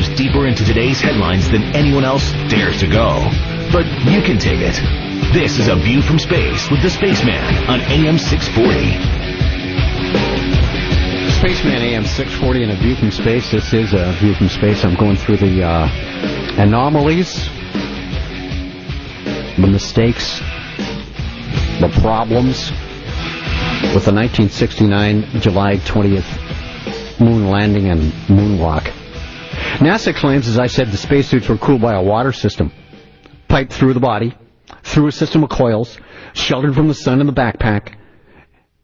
goes deeper into today's headlines than anyone else dares to go. But you can take it. This is A View from Space with the Spaceman on AM 640. Spaceman AM 640 and A View from Space. This is A View from Space. I'm going through the anomalies, the mistakes, the problems with the 1969 July 20th moon landing and moonwalk. NASA claims, as I said, the spacesuits were cooled by a water system piped through the body, through a system of coils, sheltered from the sun in the backpack.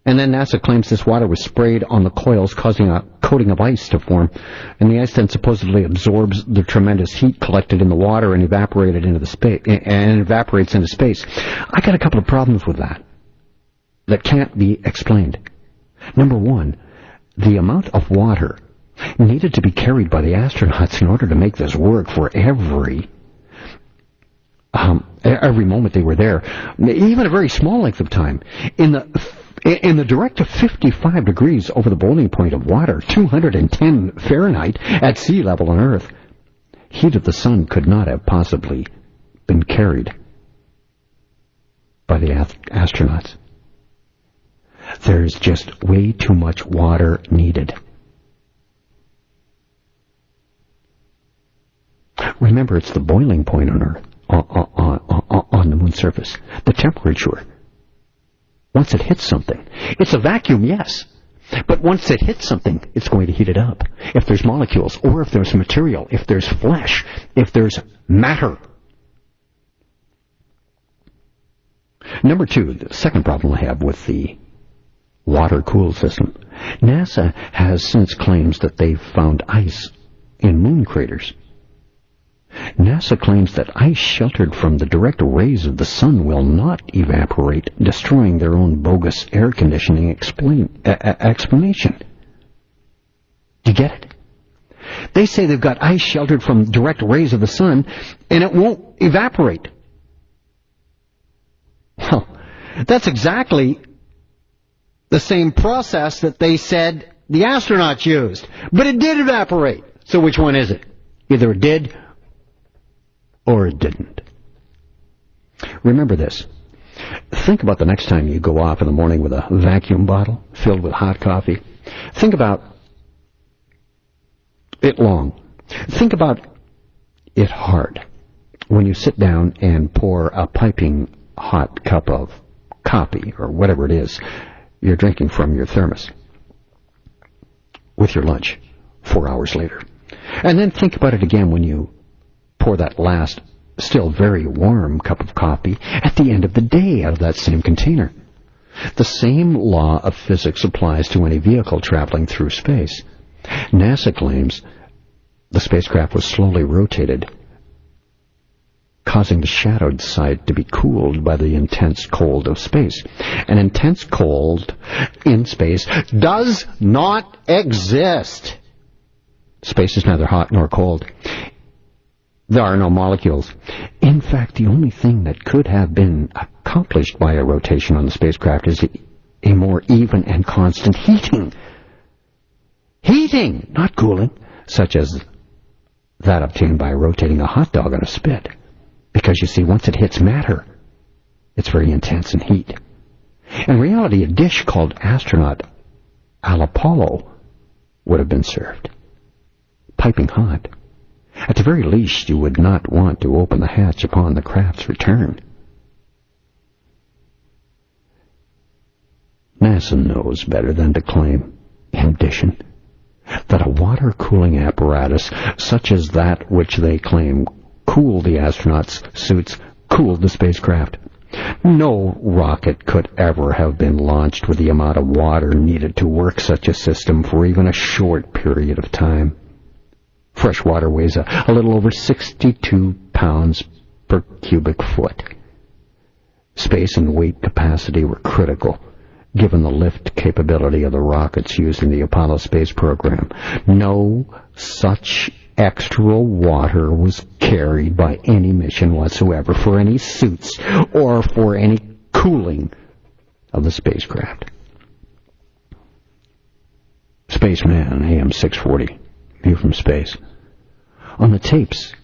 And then NASA claims this water was sprayed on the coils, causing a coating of ice to form. And the ice then supposedly absorbs the tremendous heat collected in the water and evaporates into space. I got a couple of problems with that can't be explained. Number one, the amount of water needed to be carried by the astronauts in order to make this work for every moment they were there, even a very small length of time. In the direct of 55 degrees over the boiling point of water, 210 Fahrenheit at sea level on Earth, heat of the sun could not have possibly been carried by the astronauts. There's just way too much water needed. Remember, it's the boiling point on Earth, on the moon's surface. The temperature, once it hits something, it's a vacuum, yes, but once it hits something, it's going to heat it up. If there's molecules, or if there's material, if there's flesh, if there's matter. Number two, the second problem I have with the water-cooled system. NASA has since claims that they've found ice in moon craters. NASA claims that ice sheltered from the direct rays of the sun will not evaporate, destroying their own bogus air conditioning explanation. Do you get it? They say they've got ice sheltered from direct rays of the sun, and it won't evaporate. Well, that's exactly the same process that they said the astronauts used. But it did evaporate. So which one is it? Either it did or it didn't. Remember this. Think about the next time you go off in the morning with a vacuum bottle filled with hot coffee. Think about it long. Think about it hard when you sit down and pour a piping hot cup of coffee or whatever it is you're drinking from your thermos with your lunch 4 hours later. And then think about it again when you pour that last, still very warm cup of coffee at the end of the day out of that same container. The same law of physics applies to any vehicle traveling through space. NASA claims the spacecraft was slowly rotated, causing the shadowed side to be cooled by the intense cold of space. An intense cold in space does not exist. Space is neither hot nor cold. There are no molecules. In fact, the only thing that could have been accomplished by a rotation on the spacecraft is a more even and constant heating. Heating, not cooling, such as that obtained by rotating a hot dog on a spit. Because, you see, once it hits matter, it's very intense in heat. In reality, a dish called astronaut al Apollo would have been served, piping hot. At the very least, you would not want to open the hatch upon the craft's return. NASA knows better than to claim, in addition, that a water-cooling apparatus such as that which they claim cooled the astronauts' suits, cooled the spacecraft. No rocket could ever have been launched with the amount of water needed to work such a system for even a short period of time. Fresh water weighs a little over 62 pounds per cubic foot. Space and weight capacity were critical, given the lift capability of the rockets used in the Apollo space program. No such extra water was carried by any mission whatsoever for any suits or for any cooling of the spacecraft. Spaceman, AM 640, View from Space. On the tapes,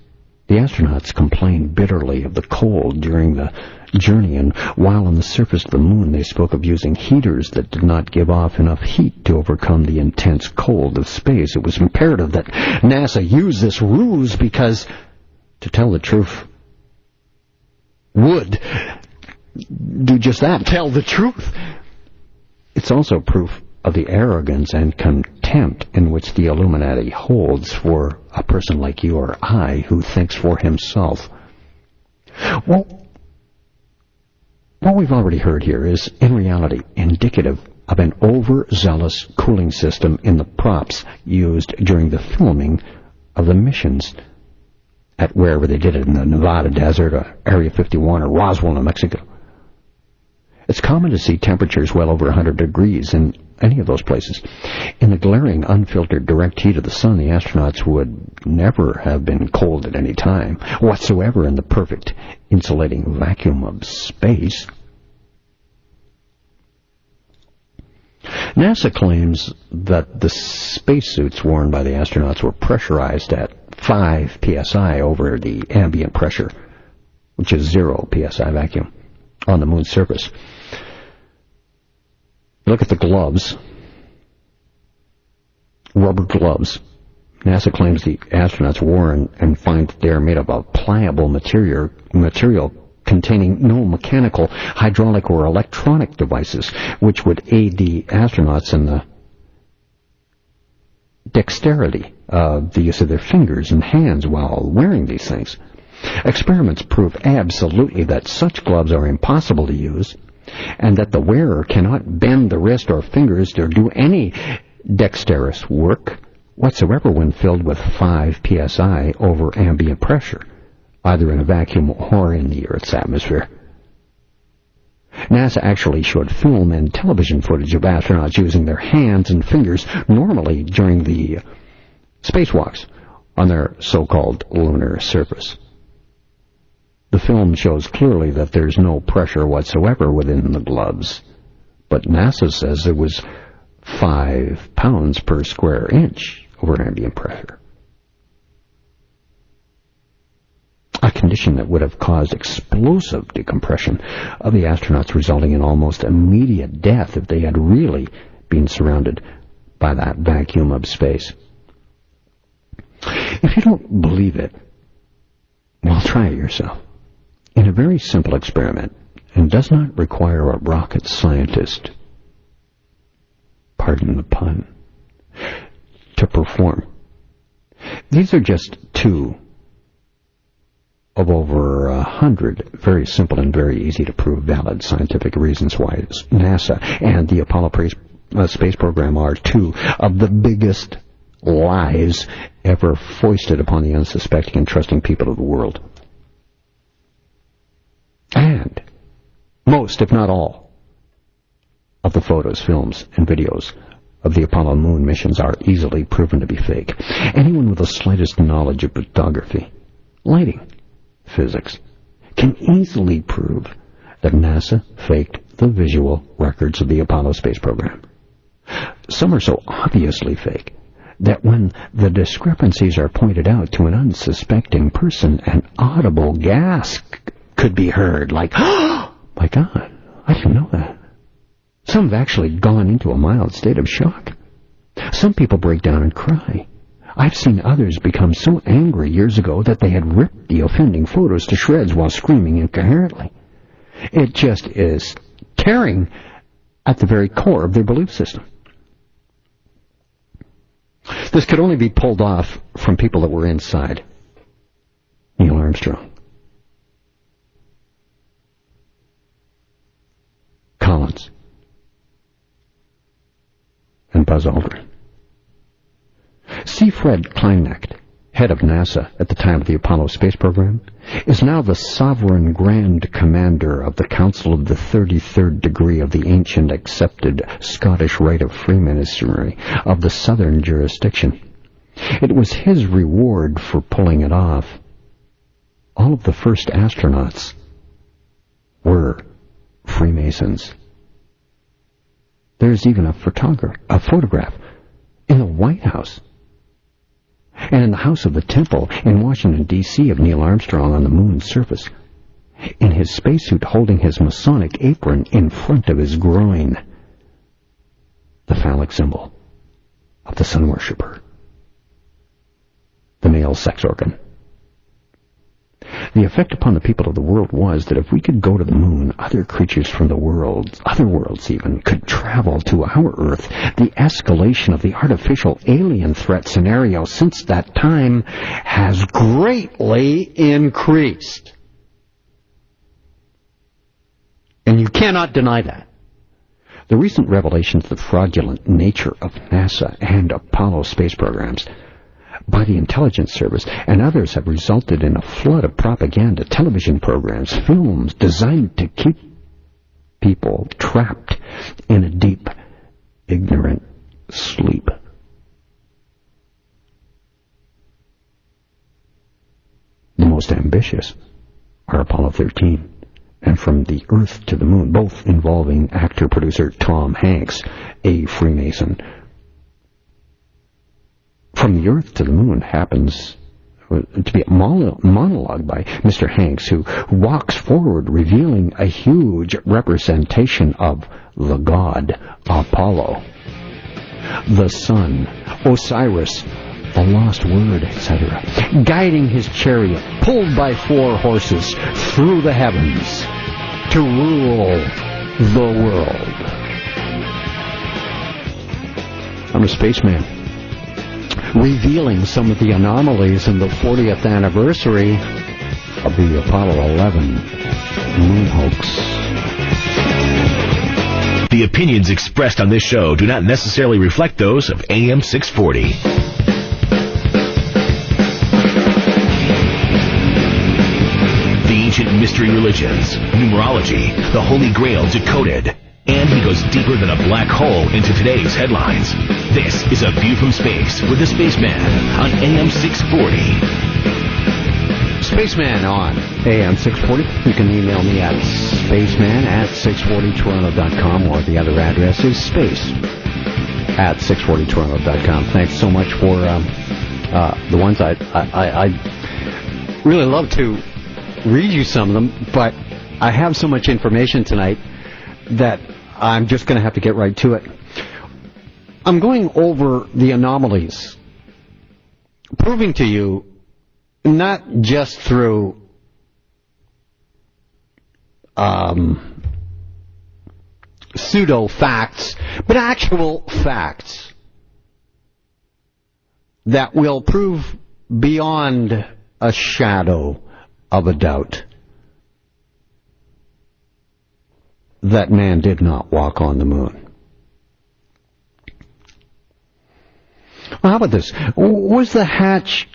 the astronauts complained bitterly of the cold during the journey, and while on the surface of the moon they spoke of using heaters that did not give off enough heat to overcome the intense cold of space. It was imperative that NASA use this ruse because, to tell the truth, would do just that, tell the truth. It's also proof of the arrogance and contempt in which the Illuminati holds for a person like you or I who thinks for himself. Well, what we've already heard here is, in reality, indicative of an overzealous cooling system in the props used during the filming of the missions at wherever they did it, in the Nevada desert or Area 51 or Roswell, New Mexico. It's common to see temperatures well over 100 degrees in any of those places. In the glaring, unfiltered, direct heat of the sun, the astronauts would never have been cold at any time whatsoever in the perfect insulating vacuum of space. NASA claims that the spacesuits worn by the astronauts were pressurized at 5 psi over the ambient pressure, which is 0 psi vacuum, on the moon's surface. Look at the gloves. Rubber gloves. NASA claims the astronauts wore and find that they are made of a pliable material containing no mechanical, hydraulic, or electronic devices, which would aid the astronauts in the dexterity of the use of their fingers and hands while wearing these things. Experiments prove absolutely that such gloves are impossible to use, and that the wearer cannot bend the wrist or fingers or do any dexterous work whatsoever when filled with 5 psi over ambient pressure, either in a vacuum or in the Earth's atmosphere. NASA actually showed film and television footage of astronauts using their hands and fingers normally during the spacewalks on their so-called lunar surface. The film shows clearly that there's no pressure whatsoever within the gloves, but NASA says it was 5 pounds per square inch over ambient pressure. A condition that would have caused explosive decompression of the astronauts, resulting in almost immediate death if they had really been surrounded by that vacuum of space. If you don't believe it, well, try it yourself. In a very simple experiment, and does not require a rocket scientist, pardon the pun, to perform. These are just 2 of over 100 very simple and very easy to prove valid scientific reasons why NASA and the Apollo space program are 2 of the biggest lies ever foisted upon the unsuspecting and trusting people of the world. And most, if not all, of the photos, films, and videos of the Apollo moon missions are easily proven to be fake. Anyone with the slightest knowledge of photography, lighting, physics, can easily prove that NASA faked the visual records of the Apollo space program. Some are so obviously fake that when the discrepancies are pointed out to an unsuspecting person, an audible gasp could be heard, like, "Oh, my God, I didn't know that." Some have actually gone into a mild state of shock. Some people break down and cry. I've seen others become so angry years ago that they had ripped the offending photos to shreds while screaming incoherently. It just is tearing at the very core of their belief system. This could only be pulled off from people that were inside. Neil Armstrong, Collins, and Buzz Aldrin. C. Fred Kleinknecht, head of NASA at the time of the Apollo space program, is now the sovereign grand commander of the Council of the 33rd degree of the ancient accepted Scottish rite of Freemasonry of the southern jurisdiction. It was his reward for pulling it off. All of the first astronauts were Freemasons. There's even a photograph in the White House. and in the house of the temple in Washington, D.C. of Neil Armstrong on the moon's surface, in his spacesuit holding his Masonic apron in front of his groin, the phallic symbol of the sun worshipper, the male sex organ. The effect upon the people of the world was that if we could go to the moon, other creatures from the world, other worlds even, could travel to our Earth. The escalation of the artificial alien threat scenario since that time has greatly increased. And you cannot deny that. The recent revelations of the fraudulent nature of NASA and Apollo space programs by the intelligence service and others have resulted in a flood of propaganda, television programs, films designed to keep people trapped in a deep, ignorant sleep. The most ambitious are Apollo 13 and From the Earth to the Moon, both involving actor-producer Tom Hanks, a Freemason. From the Earth to the Moon happens to be a monologue by Mr. Hanks, who walks forward revealing a huge representation of the god Apollo, the sun, Osiris, the lost word, etc., guiding his chariot, pulled by 4 horses, through the heavens to rule the world. I'm a spaceman, revealing some of the anomalies in the 40th anniversary of the Apollo 11 moon hoax. The opinions expressed on this show do not necessarily reflect those of AM 640. The ancient mystery religions, numerology, the Holy Grail decoded, and he goes deeper than a black hole into today's headlines. This is A View from Space with the Spaceman on AM 640. Spaceman on AM 640. You can email me at spaceman@640toronto.com, or the other address is space@640toronto.com. Thanks so much for the ones I really love to read you some of them, but I have so much information tonight that I'm just going to have to get right to it. I'm going over the anomalies, proving to you not just through pseudo-facts, but actual facts that will prove beyond a shadow of a doubt that man did not walk on the moon. Well, how about this? Was the hatch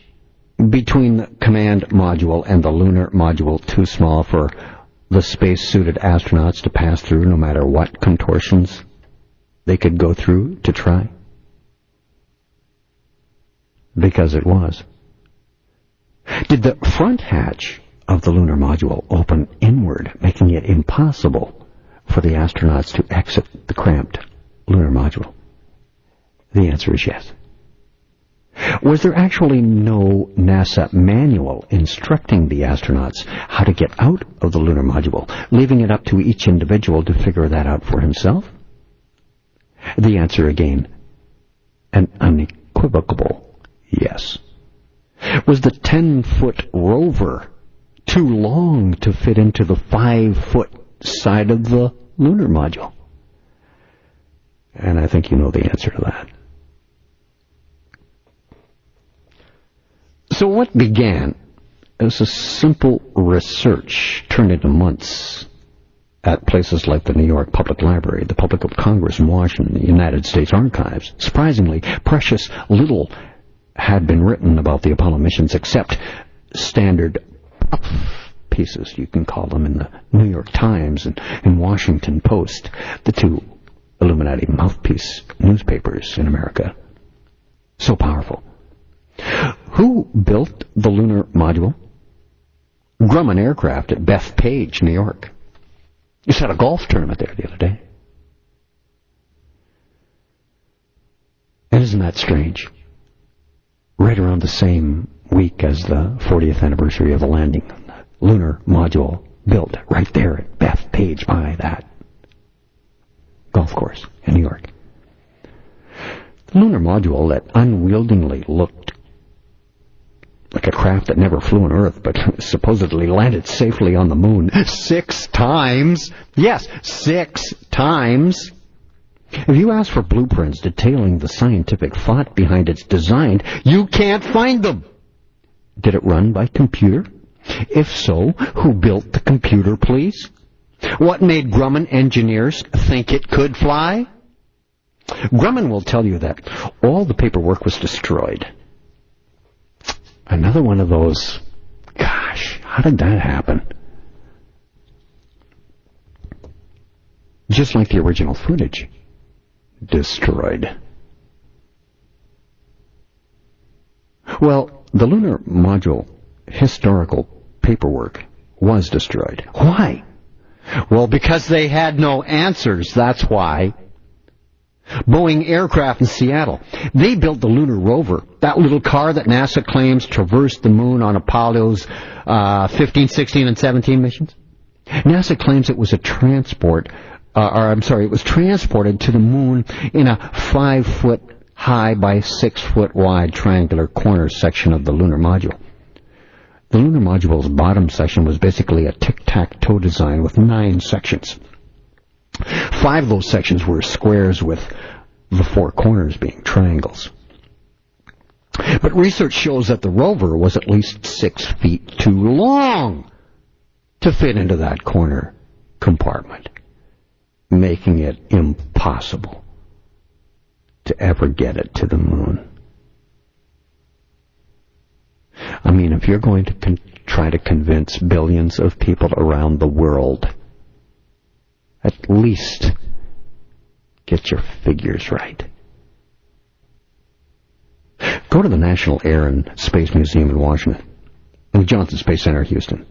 between the command module and the lunar module too small for the space-suited astronauts to pass through, no matter what contortions they could go through to try? Because it was. Did the front hatch of the lunar module open inward, making it impossible for the astronauts to exit the cramped lunar module? The answer is yes. Was there actually no NASA manual instructing the astronauts how to get out of the lunar module, leaving it up to each individual to figure that out for himself? The answer, again, an unequivocal yes. Was the 10-foot rover too long to fit into the 5-foot side of the lunar module? And I think you know the answer to that. So what began as a simple research turned into months at places like the New York Public Library, the Public of Congress in Washington, the United States Archives. Surprisingly, precious little had been written about the Apollo missions except standard puff pieces, you can call them, in the New York Times and in Washington Post, the 2 Illuminati mouthpiece newspapers in America. So powerful. Who built the lunar module? Grumman Aircraft at Bethpage, New York. Just had a golf tournament there the other day. And isn't that strange? right around the same week as the 40th anniversary of the landing on the lunar module, built right there at Bethpage by that golf course in New York. The lunar module that unwieldingly looked like a craft that never flew on Earth, but supposedly landed safely on the moon 6 times. Yes, 6 times. If you ask for blueprints detailing the scientific thought behind its design, you can't find them. Did it run by computer? If so, who built the computer, please? What made Grumman engineers think it could fly? Grumman will tell you that all the paperwork was destroyed. Another one of those, gosh, how did that happen? Just like the original footage. Destroyed. Well, the lunar module historical paperwork was destroyed. Why? Well, because they had no answers, that's why. Boeing Aircraft in Seattle, they built the lunar rover, that little car that NASA claims traversed the moon on Apollo's 15, 16, and 17 missions. NASA claims it was it was transported to the moon in a 5-foot high by 6-foot wide triangular corner section of the lunar module. The lunar module's bottom section was basically a tic-tac-toe design with 9 sections. 5 of those sections were squares with the 4 corners being triangles. But research shows that the rover was at least 6 feet too long to fit into that corner compartment, making it impossible to ever get it to the moon. I mean, if you're going to try to convince billions of people around the world, at least get your figures right. Go to the National Air and Space Museum in Washington, and the Johnson Space Center, Houston,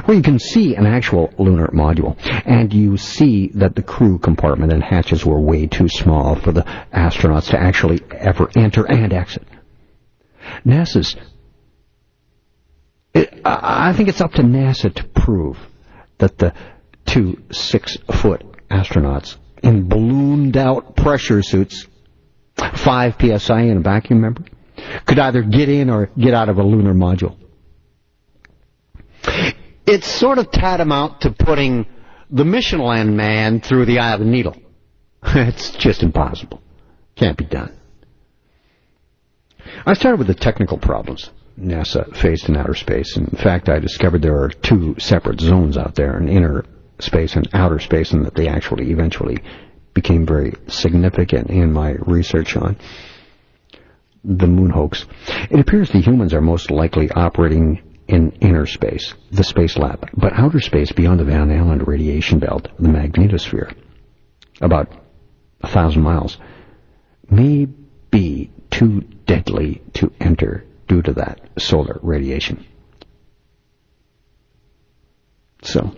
where you can see an actual lunar module, and you see that the crew compartment and hatches were way too small for the astronauts to actually ever enter and exit. I think it's up to NASA to prove that the 2 6-foot astronauts in ballooned-out pressure suits, 5 psi in a vacuum member, could either get in or get out of a lunar module. It's sort of tantamount to putting the Michelin Man through the eye of a needle. It's just impossible. Can't be done. I started with the technical problems NASA faced in outer space. In fact, I discovered there are 2 separate zones out there, an inner space and outer space, and that they actually eventually became very significant in my research on the moon hoax. It appears the humans are most likely operating in inner space, the space lab, but outer space beyond the Van Allen radiation belt, the magnetosphere, about 1,000 miles, may be too deadly to enter due to that solar radiation. So,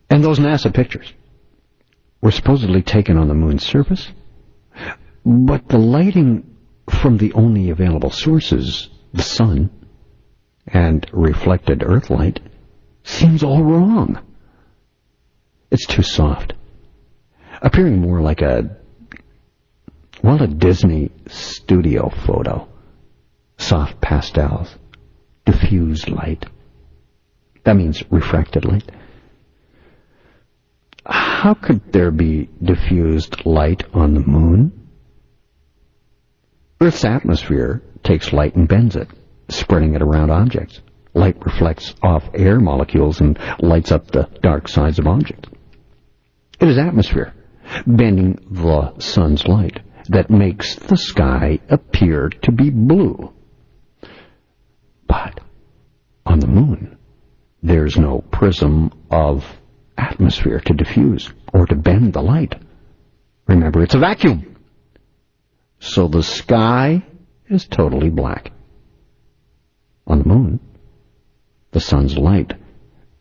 and those NASA pictures were supposedly taken on the moon's surface, but the lighting from the only available sources, the sun and reflected Earth light, seems all wrong. It's too soft, appearing more like a Disney studio photo. Soft pastels, diffused light. That means refracted light. How could there be diffused light on the moon? Earth's atmosphere takes light and bends it, spreading it around objects. Light reflects off air molecules and lights up the dark sides of objects. It is atmosphere, bending the sun's light, that makes the sky appear to be blue. But on the moon, there's no prism of atmosphere to diffuse or to bend the light. Remember, it's a vacuum. So the sky is totally black. On the moon, the sun's light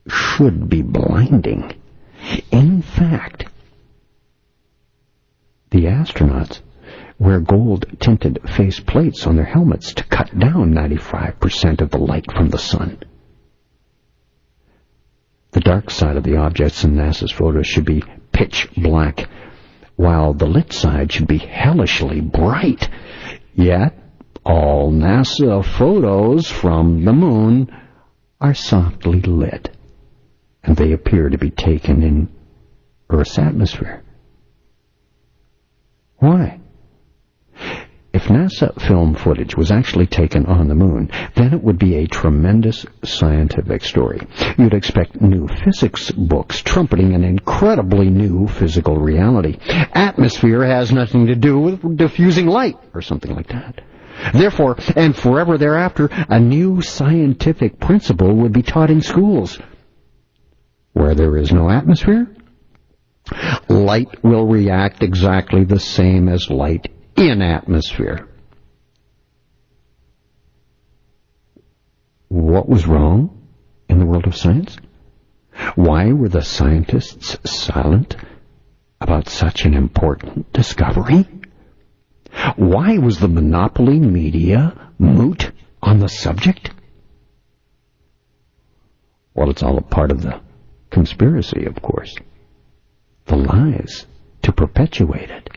should be blinding. In fact, the astronauts wear gold-tinted face plates on their helmets to cut down 95% of the light from the sun. The dark side of the objects in NASA's photos should be pitch black, while the lit side should be hellishly bright. Yet, all NASA photos from the moon are softly lit, and they appear to be taken in Earth's atmosphere. Why? If NASA film footage was actually taken on the moon, then it would be a tremendous scientific story. You'd expect new physics books trumpeting an incredibly new physical reality. Atmosphere has nothing to do with diffusing light, or something like that. Therefore, and forever thereafter, a new scientific principle would be taught in schools. Where there is no atmosphere, light will react exactly the same as light in atmosphere. What was wrong in the world of science? Why were the scientists silent about such an important discovery? Why was the monopoly media moot on the subject? Well, it's all a part of the conspiracy, of course. The lies to perpetuate it.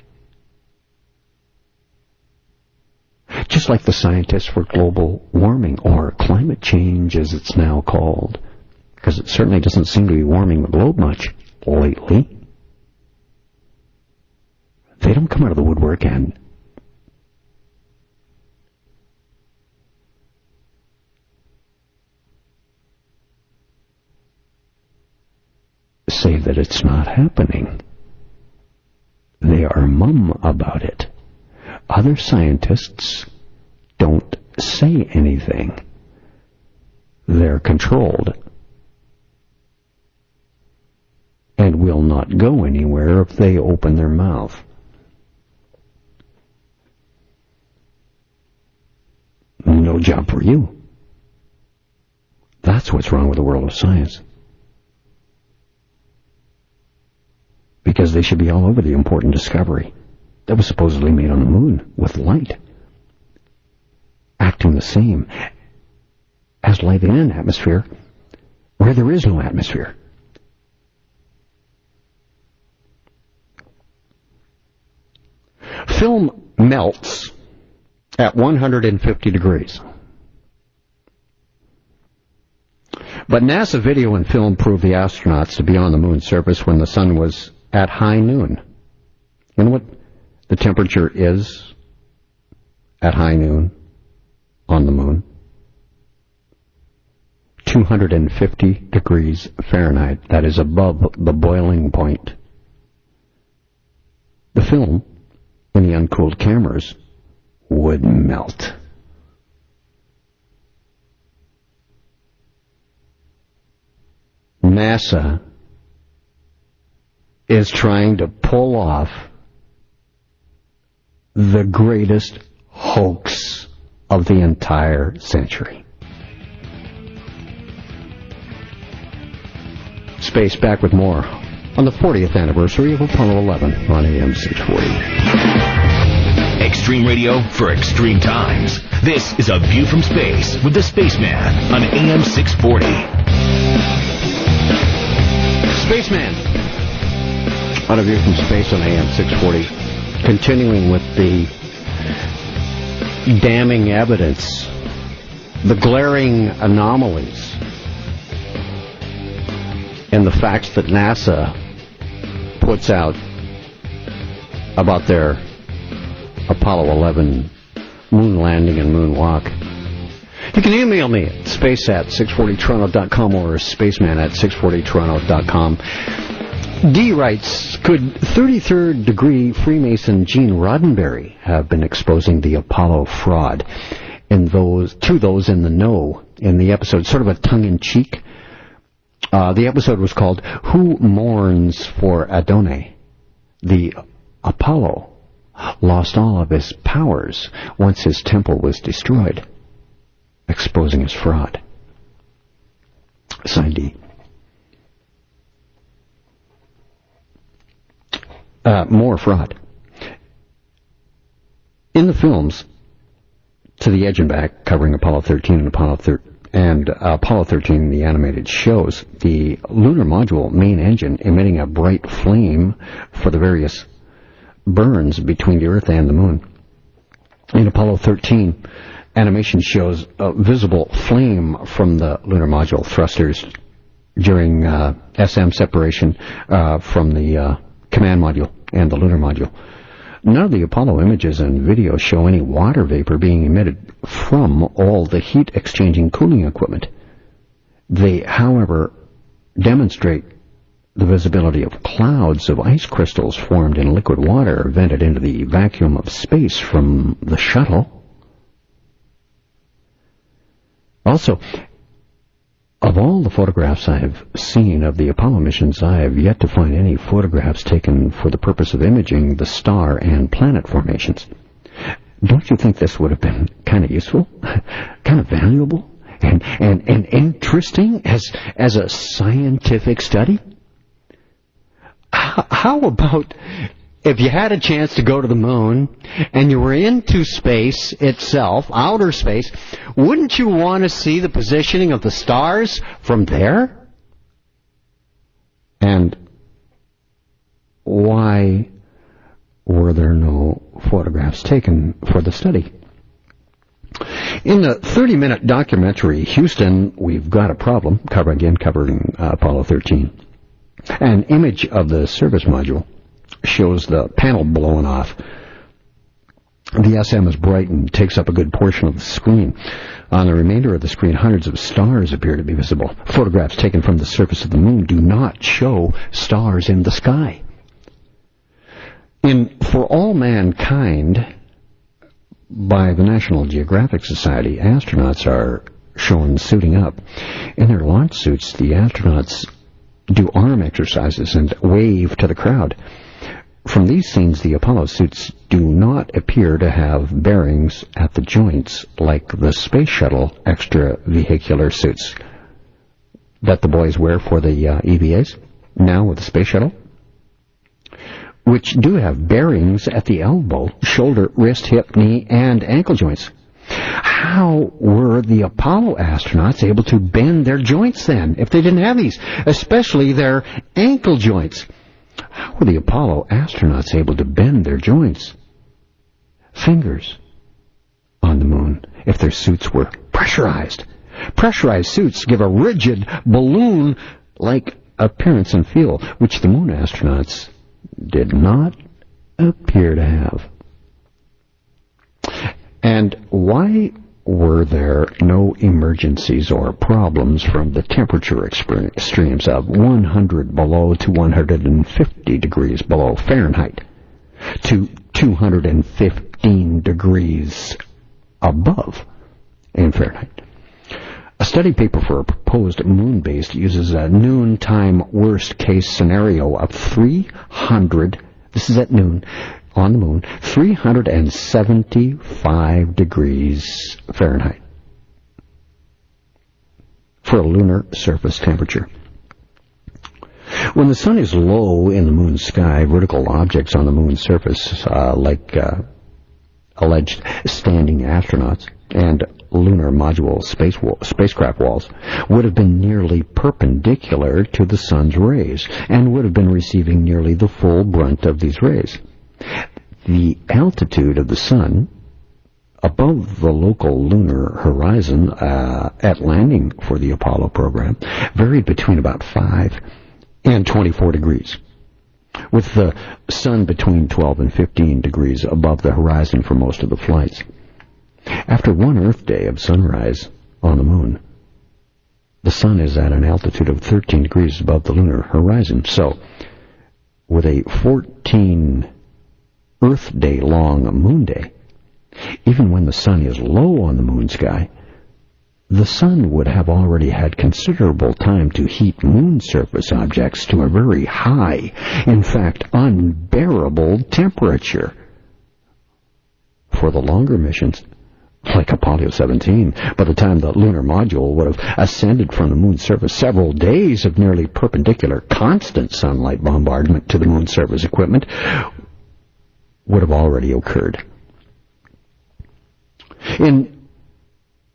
Just like the scientists for global warming, or climate change as it's now called, because it certainly doesn't seem to be warming the globe much lately. They don't come out of the woodwork and say that it's not happening. They are mum about it. Other scientists don't say anything. They're controlled and will not go anywhere if they open their mouth. No job for you. That's what's wrong with the world of science. Because they should be all over the important discovery that was supposedly made on the moon with light, acting the same as light in an atmosphere where there is no atmosphere. Film melts at 150 degrees. But NASA video and film proved the astronauts to be on the moon's surface when the sun was at high noon. You know what the temperature is at high noon on the moon? 250 degrees Fahrenheit. That is above the boiling point. The film in the uncooled cameras would melt. NASA is trying to pull off the greatest hoax of the entire century. Space back with more on the 40th anniversary of Apollo 11 on AM 640. Extreme radio for extreme times. This is A View from Space with the Spaceman on AM 640. Spaceman on A View from Space on AM 640. Continuing with the damning evidence, the glaring anomalies, and the facts that NASA puts out about their Apollo 11 moon landing and moonwalk. You can email me at space@640toronto.com or spaceman@640toronto.com. D writes, could 33rd degree Freemason Gene Roddenberry have been exposing the Apollo fraud to those in the know in the episode, sort of a tongue-in-cheek? The episode was called Who Mourns for Adonai? The Apollo lost all of his powers once his temple was destroyed, exposing his fraud. Signed D. More fraud. In the films, To the Edge and Back, covering Apollo 13 and Apollo 13, the animated shows, the lunar module main engine emitting a bright flame for the various burns between the Earth and the Moon. In Apollo 13, animation shows a visible flame from the lunar module thrusters during SM separation from the command module and the lunar module. None of the Apollo images and videos show any water vapor being emitted from all the heat-exchanging cooling equipment. They, however, demonstrate the visibility of clouds of ice crystals formed in liquid water vented into the vacuum of space from the shuttle. Also, of all the photographs I have seen of the Apollo missions, I have yet to find any photographs taken for the purpose of imaging the star and planet formations. Don't you think this would have been kind of useful, kind of valuable, and interesting as a scientific study? How about if you had a chance to go to the moon and you were into space itself, outer space, wouldn't you want to see the positioning of the stars from there? And why were there no photographs taken for the study? In the 30-minute documentary, Houston, We've Got a Problem, covering Apollo 13, an image of the service module shows the panel blowing off. The SM is bright and takes up a good portion of the screen. On the remainder of the screen, hundreds of stars appear to be visible. Photographs taken from the surface of the moon do not show stars in the sky. In For All Mankind, by the National Geographic Society, astronauts are shown suiting up. In their launch suits, the astronauts do arm exercises and wave to the crowd. From these scenes, the Apollo suits do not appear to have bearings at the joints like the space shuttle extravehicular suits that the boys wear for the EVAs, now with the space shuttle, which do have bearings at the elbow, shoulder, wrist, hip, knee, and ankle joints. How were the Apollo astronauts able to bend their joints then, if they didn't have these, especially their ankle joints? How were the Apollo astronauts able to bend their joints, fingers, on the moon, if their suits were pressurized? Pressurized suits give a rigid, balloon-like appearance and feel, which the moon astronauts did not appear to have. And why were there no emergencies or problems from the temperature extremes of 100 below to 150 degrees below Fahrenheit to 215 degrees above in Fahrenheit? A study paper for a proposed moon base uses a noontime worst-case scenario of 300, this is at noon, on the moon, 375 degrees Fahrenheit for a lunar surface temperature. When the sun is low in the moon's sky, vertical objects on the moon's surface, like alleged standing astronauts and lunar module spacecraft walls, would have been nearly perpendicular to the sun's rays and would have been receiving nearly the full brunt of these rays. The altitude of the sun above the local lunar horizon at landing for the Apollo program varied between about 5 and 24 degrees, with the sun between 12 and 15 degrees above the horizon for most of the flights. After one Earth day of sunrise on the moon, the sun is at an altitude of 13 degrees above the lunar horizon. So, with a 14 Earth day long moon day, even when the sun is low on the moon sky, the sun would have already had considerable time to heat moon surface objects to a very high, in fact, unbearable temperature. For the longer missions, like Apollo 17, by the time the lunar module would have ascended from the moon's surface, several days of nearly perpendicular, constant sunlight bombardment to the moon's surface equipment would have already occurred. In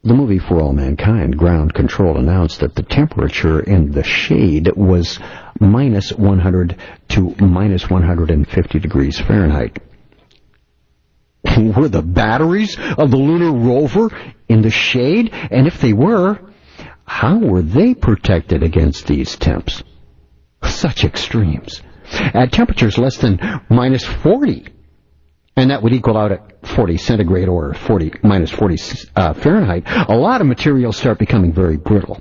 the movie For All Mankind, Ground Control announced that the temperature in the shade was minus 100 to minus 150 degrees Fahrenheit. Were the batteries of the lunar rover in the shade? And if they were, how were they protected against these temps? Such extremes. At temperatures less than minus 40, and that would equal out at 40 centigrade or minus 40 Fahrenheit, a lot of materials start becoming very brittle.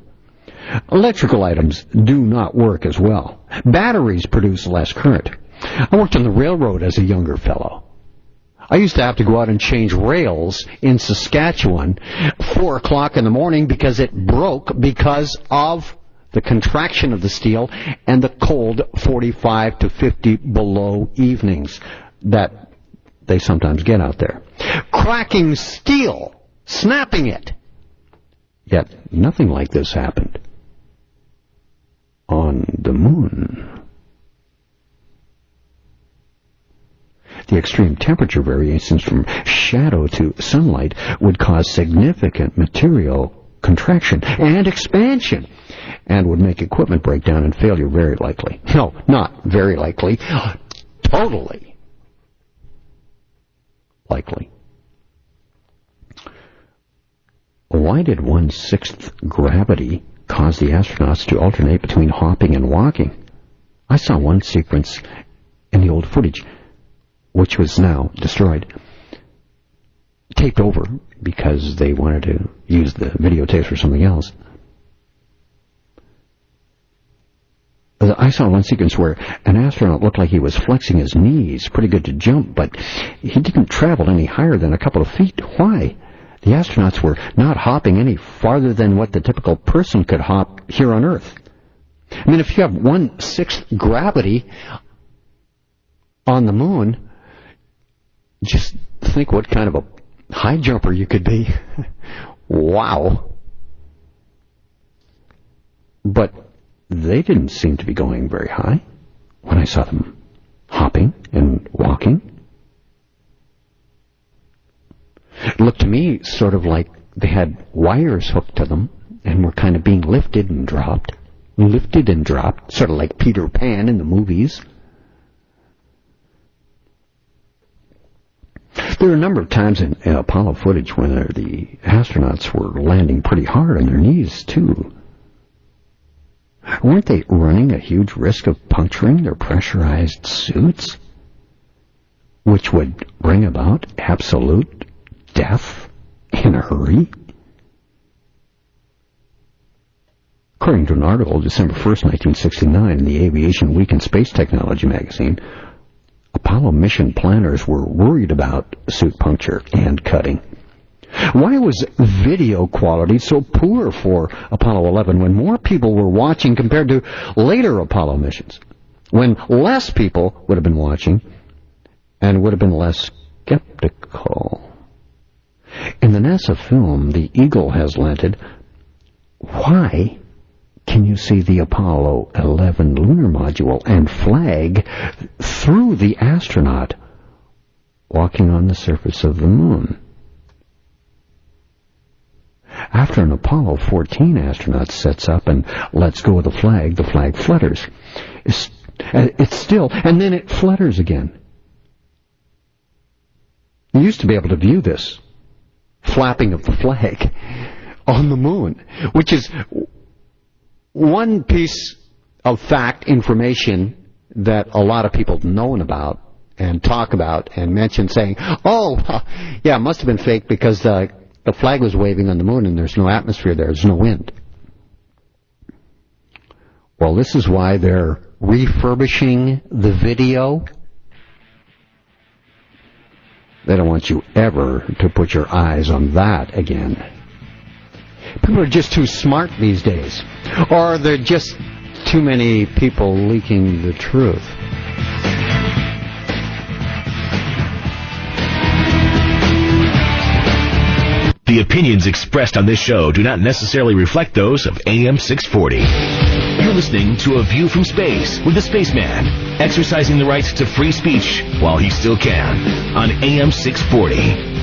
Electrical items do not work as well. Batteries produce less current. I worked on the railroad as a younger fellow. I used to have to go out and change rails in Saskatchewan 4 o'clock in the morning because it broke because of the contraction of the steel and the cold 45 to 50 below evenings that they sometimes get out there. Cracking steel, snapping it. Yet nothing like this happened on the moon. The extreme temperature variations from shadow to sunlight would cause significant material contraction and expansion, and would make equipment breakdown and failure very likely. No, not very likely. Totally likely. Why did 1/6 gravity cause the astronauts to alternate between hopping and walking? I saw one sequence in the old footage, which was now destroyed, taped over because they wanted to use the videotapes for something else. I saw one sequence where an astronaut looked like he was flexing his knees, pretty good to jump, but he didn't travel any higher than a couple of feet. Why? The astronauts were not hopping any farther than what the typical person could hop here on Earth. I mean, if you have 1/6 gravity on the moon, just think what kind of a high jumper you could be. Wow. But they didn't seem to be going very high when I saw them hopping and walking. It looked to me sort of like they had wires hooked to them and were kind of being lifted and dropped, sort of like Peter Pan in the movies. There were a number of times in Apollo footage when the astronauts were landing pretty hard on their knees, too. Weren't they running a huge risk of puncturing their pressurized suits, which would bring about absolute death in a hurry? According to an article, December 1st, 1969, in the Aviation Week and Space Technology magazine, Apollo mission planners were worried about suit puncture and cutting. Why was video quality so poor for Apollo 11 when more people were watching compared to later Apollo missions? When less people would have been watching and would have been less skeptical. In the NASA film, the Eagle has landed. Why can you see the Apollo 11 lunar module and flag through the astronaut walking on the surface of the moon? After an Apollo 14 astronaut sets up and lets go of the flag flutters. It's still, and then it flutters again. You used to be able to view this flapping of the flag on the moon, which is one piece of fact information that a lot of people know about and talk about and mention, saying, oh, yeah, it must have been fake because the flag was waving on the moon and there's no atmosphere there, there's no wind. Well, this is why they're refurbishing the video. They don't want you ever to put your eyes on that again. People are just too smart these days. Or there are just too many people leaking the truth. The opinions expressed on this show do not necessarily reflect those of AM 640. You're listening to A View from Space with the Spaceman, exercising the right to free speech while he still can, on AM 640.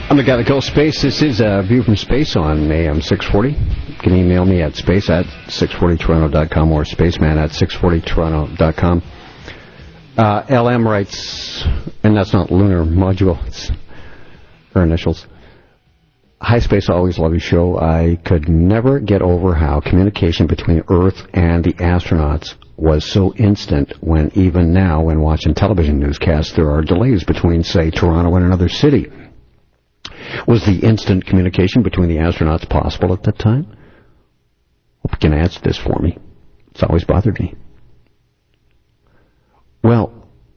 I'm the guy that goes space. This is a View from Space on AM 640. You can email me at space@640toronto.com or spaceman@640toronto.com. LM writes, and that's not Lunar Module, it's her initials. Hi, Space, always love your show. I could never get over how communication between Earth and the astronauts was so instant when even now, when watching television newscasts, there are delays between, say, Toronto and another city. Was the instant communication between the astronauts possible at that time? Hope you can answer this for me. It's always bothered me. Well,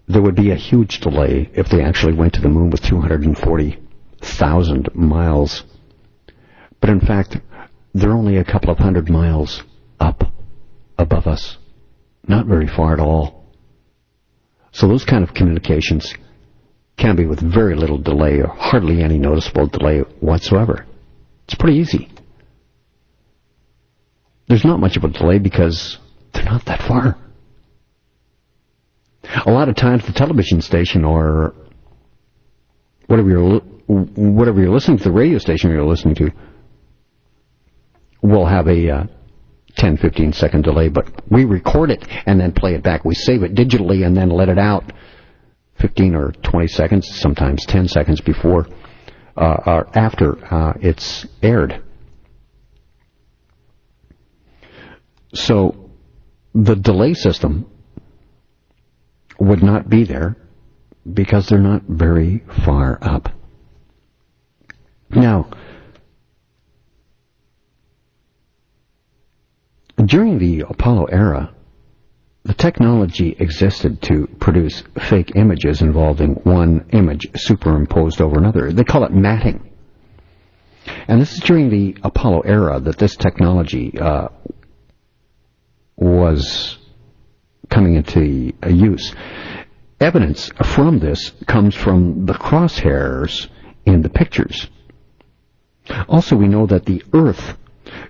there would be a huge delay if they actually went to the moon with 240,000 miles. But in fact, they're only a couple of hundred miles up above us. Not very far at all. So those kind of communications can be with very little delay or hardly any noticeable delay whatsoever. It's pretty easy. There's not much of a delay because they're not that far. A lot of times the television station or whatever you're listening to, the radio station you're listening to, will have a 10-15 second delay, but we record it and then play it back. We save it digitally and then let it out 15 or 20 seconds, sometimes 10 seconds before or after it's aired. So the delay system would not be there because they're not very far up. Now, during the Apollo era, the technology existed to produce fake images involving one image superimposed over another. They call it matting. And this is during the Apollo era that this technology was coming into use. Evidence from this comes from the crosshairs in the pictures. Also, we know that the Earth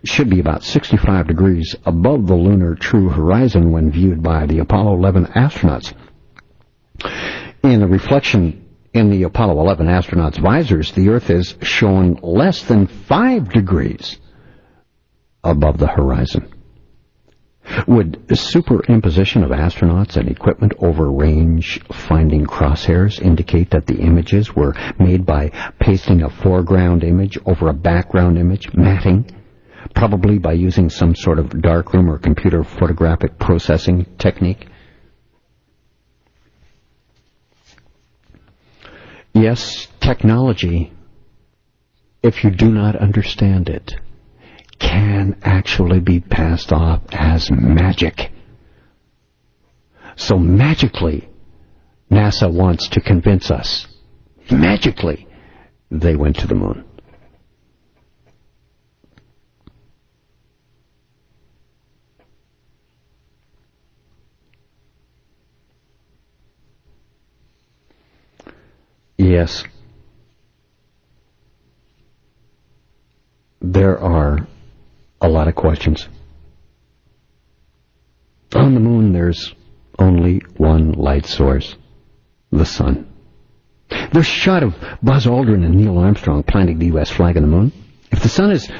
should be about 65 degrees above the lunar true horizon when viewed by the Apollo 11 astronauts. In the reflection in the Apollo 11 astronauts' visors, the Earth is shown less than 5 degrees above the horizon. Would superimposition of astronauts and equipment over range-finding crosshairs indicate that the images were made by pasting a foreground image over a background image, matting, probably by using some sort of darkroom or computer photographic processing technique? Yes, technology, if you do not understand it, can actually be passed off as magic. So magically, NASA wants to convince us, magically, they went to the moon. Yes, there are a lot of questions. On the moon, there's only one light source, the sun. There's a shot of Buzz Aldrin and Neil Armstrong planting the U.S. flag on the moon. If the sun is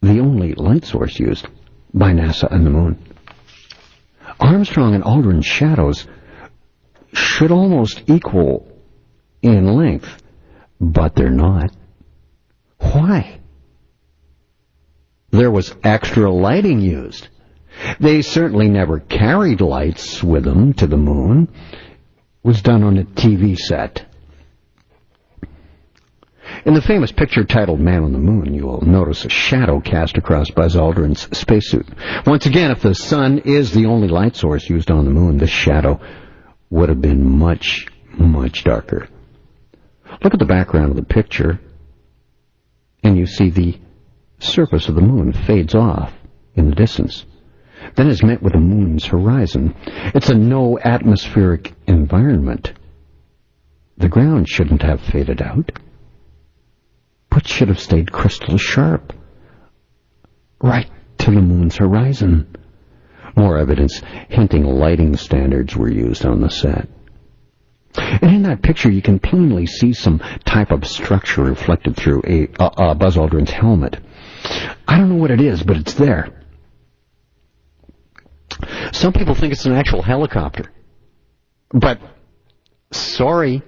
the only light source used by NASA on the moon, Armstrong and Aldrin's shadows should almost equal in length, but they're not. Why? There was extra lighting used. They certainly never carried lights with them to the moon. It was done on a TV set. In the famous picture titled Man on the Moon, you will notice a shadow cast across Buzz Aldrin's spacesuit. Once again, if the sun is the only light source used on the moon, this shadow would have been much, much darker. Look at the background of the picture, and you see the surface of the moon fades off in the distance. Then is met with the moon's horizon. It's a no-atmospheric environment. The ground shouldn't have faded out, but should have stayed crystal sharp, right to the moon's horizon. More evidence hinting lighting standards were used on the set. And in that picture, you can plainly see some type of structure reflected through a Buzz Aldrin's helmet. I don't know what it is, but it's there. Some people think it's an actual helicopter. But, sorry,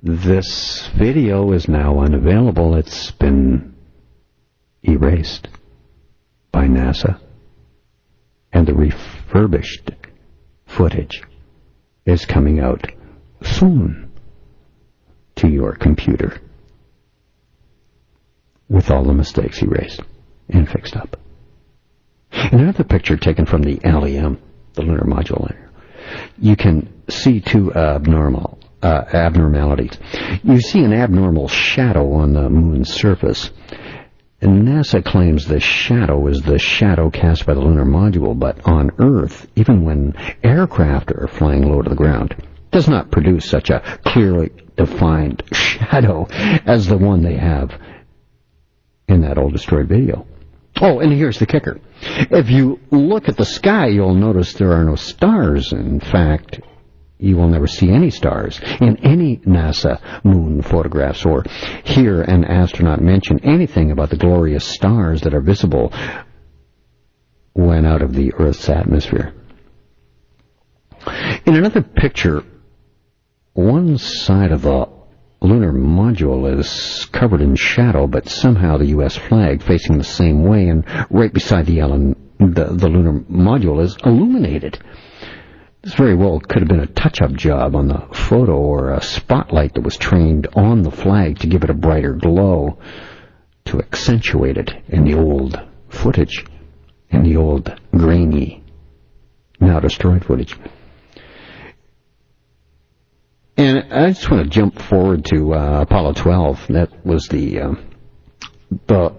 this video is now unavailable. It's been erased by NASA. And the refurbished footage is coming out soon to your computer with all the mistakes erased and fixed up. In another picture taken from the LEM, the Lunar Module Lander, you can see two abnormalities. You see an abnormal shadow on the moon's surface, and NASA claims the shadow is the shadow cast by the lunar module, but on Earth, even when aircraft are flying low to the ground, it does not produce such a clearly defined shadow as the one they have in that old destroyed video. Oh, and here's the kicker. If you look at the sky, you'll notice there are no stars. In fact, you will never see any stars in any NASA moon photographs or hear an astronaut mention anything about the glorious stars that are visible when out of the Earth's atmosphere. In another picture, one side of the lunar module is covered in shadow, but somehow the U.S. flag facing the same way, and right beside the lunar module is illuminated. This very well could have been a touch-up job on the photo or a spotlight that was trained on the flag to give it a brighter glow, to accentuate it in the old footage, in the old grainy, now destroyed footage. And I just want to jump forward to Apollo 12. That was the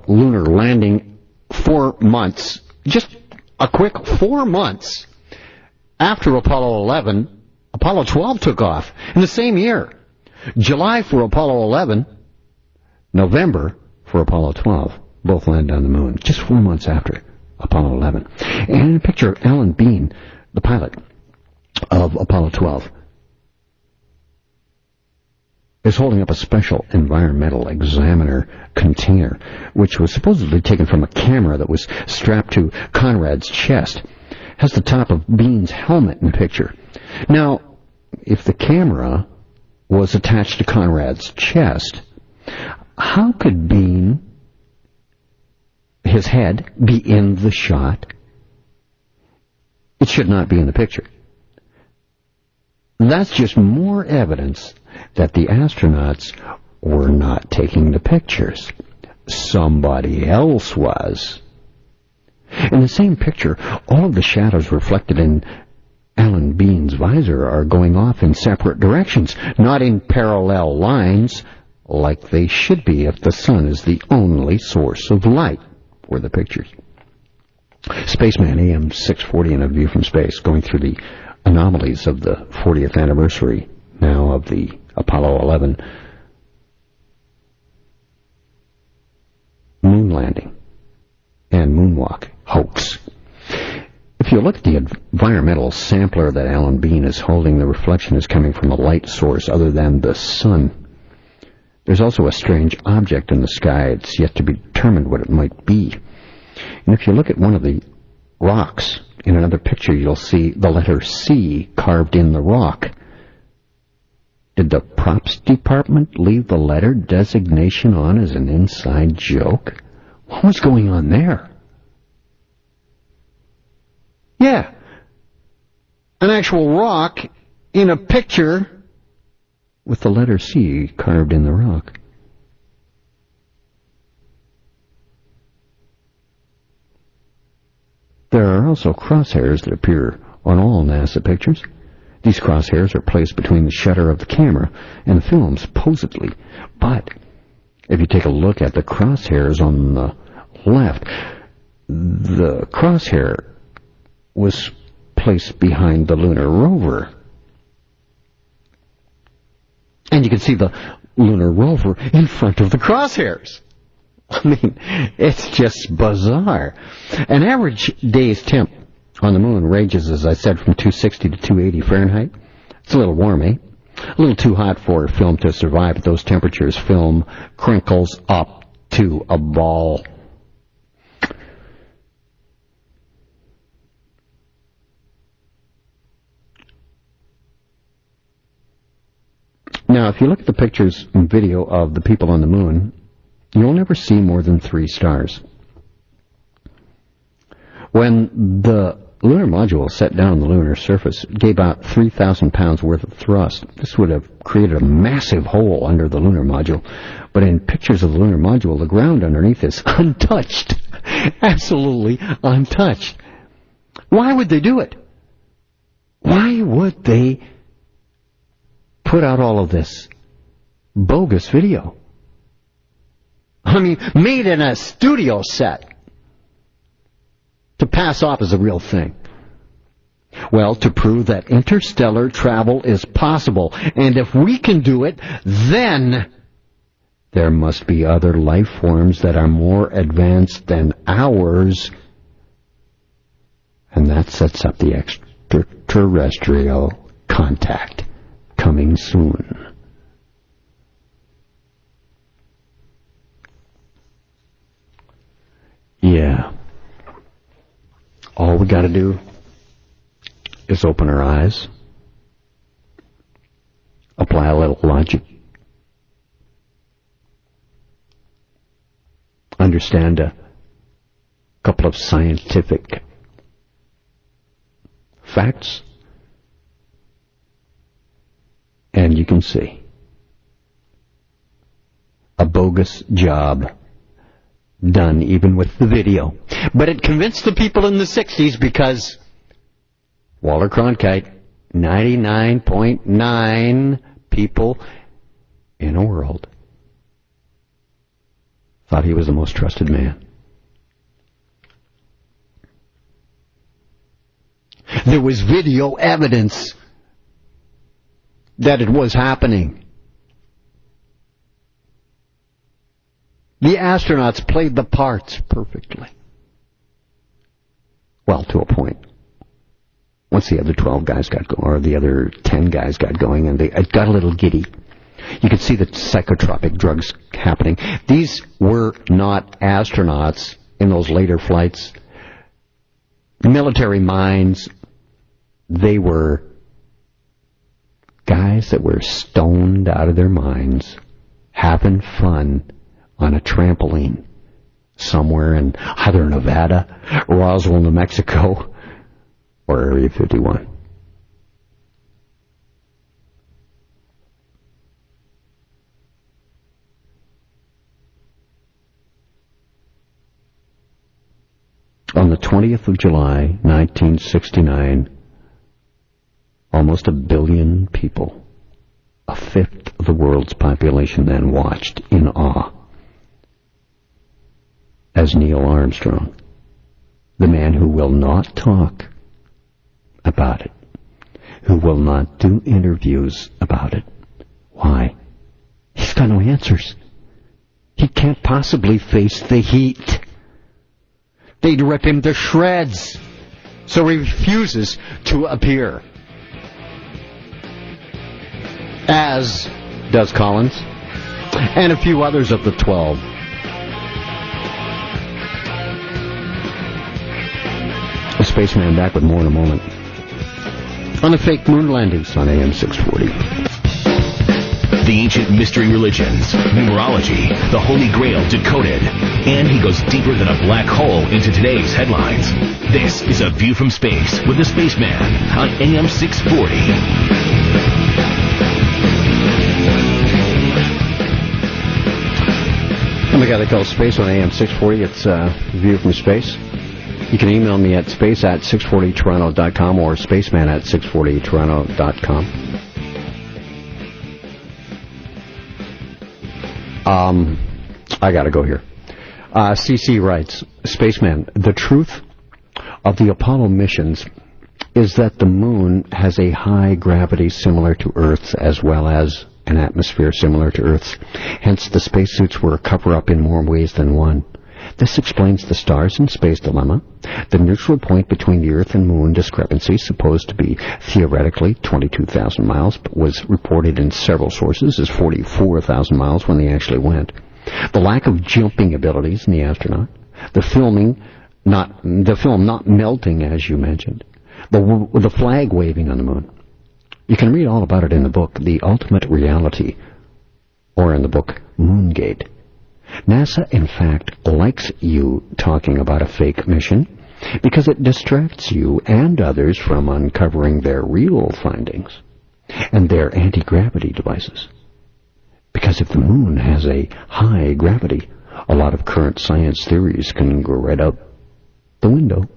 lunar landing 4 months, just a quick 4 months after Apollo 11. Apollo 12 took off in the same year. July for Apollo 11, November for Apollo 12. Both landed on the moon, just 4 months after Apollo 11. And a picture of Alan Bean, the pilot of Apollo 12, is holding up a special environmental examiner container, which was supposedly taken from a camera that was strapped to Conrad's chest. Has the top of Bean's helmet in the picture. Now, if the camera was attached to Conrad's chest, how could Bean, his head, be in the shot? It should not be in the picture. That's just more evidence that the astronauts were not taking the pictures. Somebody else was. In the same picture, all of the shadows reflected in Alan Bean's visor are going off in separate directions, not in parallel lines like they should be if the sun is the only source of light for the pictures. Spaceman AM 640 in A View from Space, going through the anomalies of the 40th anniversary now of the Apollo 11 moon landing and moonwalk hoax. If you look at the environmental sampler that Alan Bean is holding, the reflection is coming from a light source other than the sun. There's also a strange object in the sky. It's yet to be determined what it might be. And if you look at one of the rocks in another picture, you'll see the letter C carved in the rock. Did the props department leave the letter designation on as an inside joke? What was going on there? Yeah, an actual rock in a picture with the letter C carved in the rock. There are also crosshairs that appear on all NASA pictures. These crosshairs are placed between the shutter of the camera and the film, supposedly. But if you take a look at the crosshairs on the left, the crosshair was placed behind the lunar rover. And you can see the lunar rover in front of the crosshairs. I mean, it's just bizarre. An average day's temp on the moon ranges, as I said, from 260 to 280 Fahrenheit. It's a little warm, eh? A little too hot for film to survive at those temperatures. Film crinkles up to a ball. Now, if you look at the pictures and video of the people on the moon, you'll never see more than 3 stars. When the lunar module set down on the lunar surface, it gave out 3,000 pounds worth of thrust. This would have created a massive hole under the lunar module. But in pictures of the lunar module, the ground underneath is untouched. Absolutely untouched. Why would they do it? Why would they put out all of this bogus video? I mean, made in a studio set to pass off as a real thing. Well, to prove that interstellar travel is possible. And if we can do it, then there must be other life forms that are more advanced than ours. And that sets up the extraterrestrial contact coming soon. Yeah. All we got to do is open our eyes, apply a little logic, understand a couple of scientific facts, and you can see a bogus job done even with the video. But it convinced the people in the 60s because Walter Cronkite, 99.9 people in the world thought he was the most trusted man. There was video evidence that it was happening. The astronauts played the parts perfectly. Well, to a point. Once the other 12 guys got going, or the other 10 guys got going, and it got a little giddy. You could see the psychotropic drugs happening. These were not astronauts in those later flights. Military minds. They were guys that were stoned out of their minds, having fun on a trampoline somewhere in either Nevada, Roswell, New Mexico, or Area 51. On the 20th of July, 1969, almost 1 billion people, a fifth of the world's population, then watched in awe as Neil Armstrong, the man who will not talk about it, who will not do interviews about it. Why? He's got no answers. He can't possibly face the heat. They'd rip him to shreds. So he refuses to appear. As does Collins and a few others of the 12. A spaceman back with more in a moment. On the fake moon landings on AM 640. The ancient mystery religions, numerology, the Holy Grail decoded, and he goes deeper than a black hole into today's headlines. This is A View from Space with the Spaceman on AM 640. I'm the guy they call Space on AM 640. It's View from Space. You can email me at space@640toronto.com or spaceman@640toronto.com. I gotta go here. CC writes, Spaceman, the truth of the Apollo missions is that the moon has a high gravity similar to Earth's as well as an atmosphere similar to Earth's. Hence, the spacesuits were a cover-up in more ways than one. This explains the stars and space dilemma, the neutral point between the Earth and Moon discrepancy, supposed to be theoretically 22,000 miles, but was reported in several sources as 44,000 miles when they actually went. The lack of jumping abilities in the astronaut, the film not melting, as you mentioned, the flag waving on the Moon. You can read all about it in the book, The Ultimate Reality, or in the book, Moongate. NASA, in fact, likes you talking about a fake mission because it distracts you and others from uncovering their real findings and their anti-gravity devices. Because if the Moon has a high gravity, a lot of current science theories can go right out the window.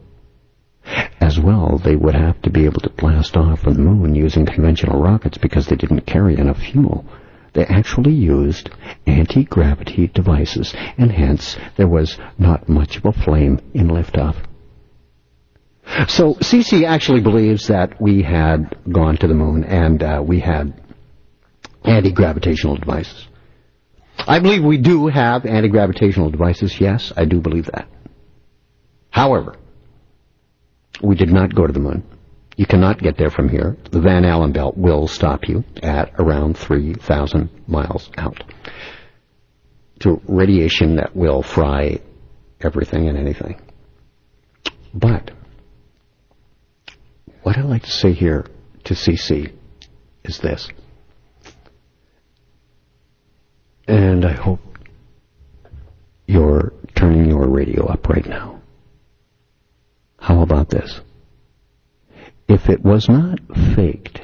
As well, they would have to be able to blast off from the Moon using conventional rockets because they didn't carry enough fuel. They actually used anti-gravity devices, and hence there was not much of a flame in liftoff. So CC actually believes that we had gone to the Moon and we had anti-gravitational devices. I believe we do have anti-gravitational devices, yes, I do believe that. However, we did not go to the Moon. You cannot get there from here. The Van Allen belt will stop you at around 3,000 miles out to radiation that will fry everything and anything. But what I'd like to say here to CC is this. And I hope you're turning your radio up right now. How about this? If it was not faked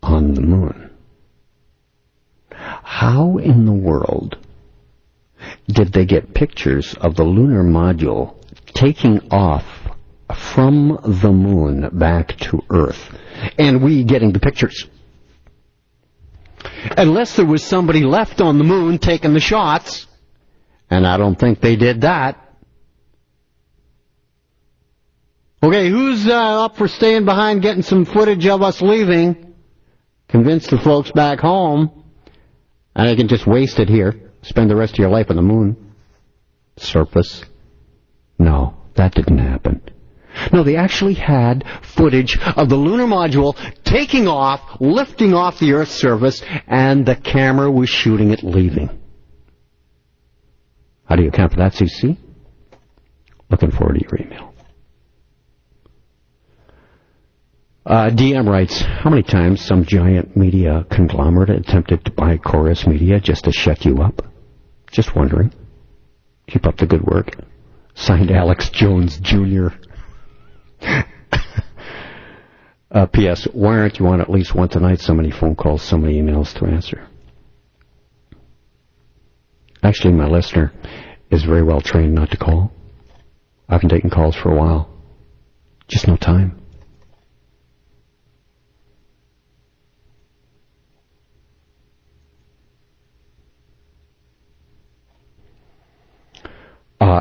on the Moon, how in the world did they get pictures of the lunar module taking off from the Moon back to Earth, and we getting the pictures? Unless there was somebody left on the Moon taking the shots, and I don't think they did that. Okay, who's up for staying behind getting some footage of us leaving? Convince the folks back home, and they can just waste it here. Spend the rest of your life on the Moon surface. No, that didn't happen. No, they actually had footage of the lunar module taking off, lifting off the Earth's surface, and the camera was shooting it leaving. How do you account for that, CC? Looking forward to your email. DM writes, how many times some giant media conglomerate attempted to buy Chorus Media just to shut you up? Just wondering. Keep up the good work. Signed, Alex Jones Jr. P.S. Why aren't you on at least once a night? So many phone calls, so many emails to answer. Actually, my listener is very well trained not to call. I've been taking calls for a while. Just no time.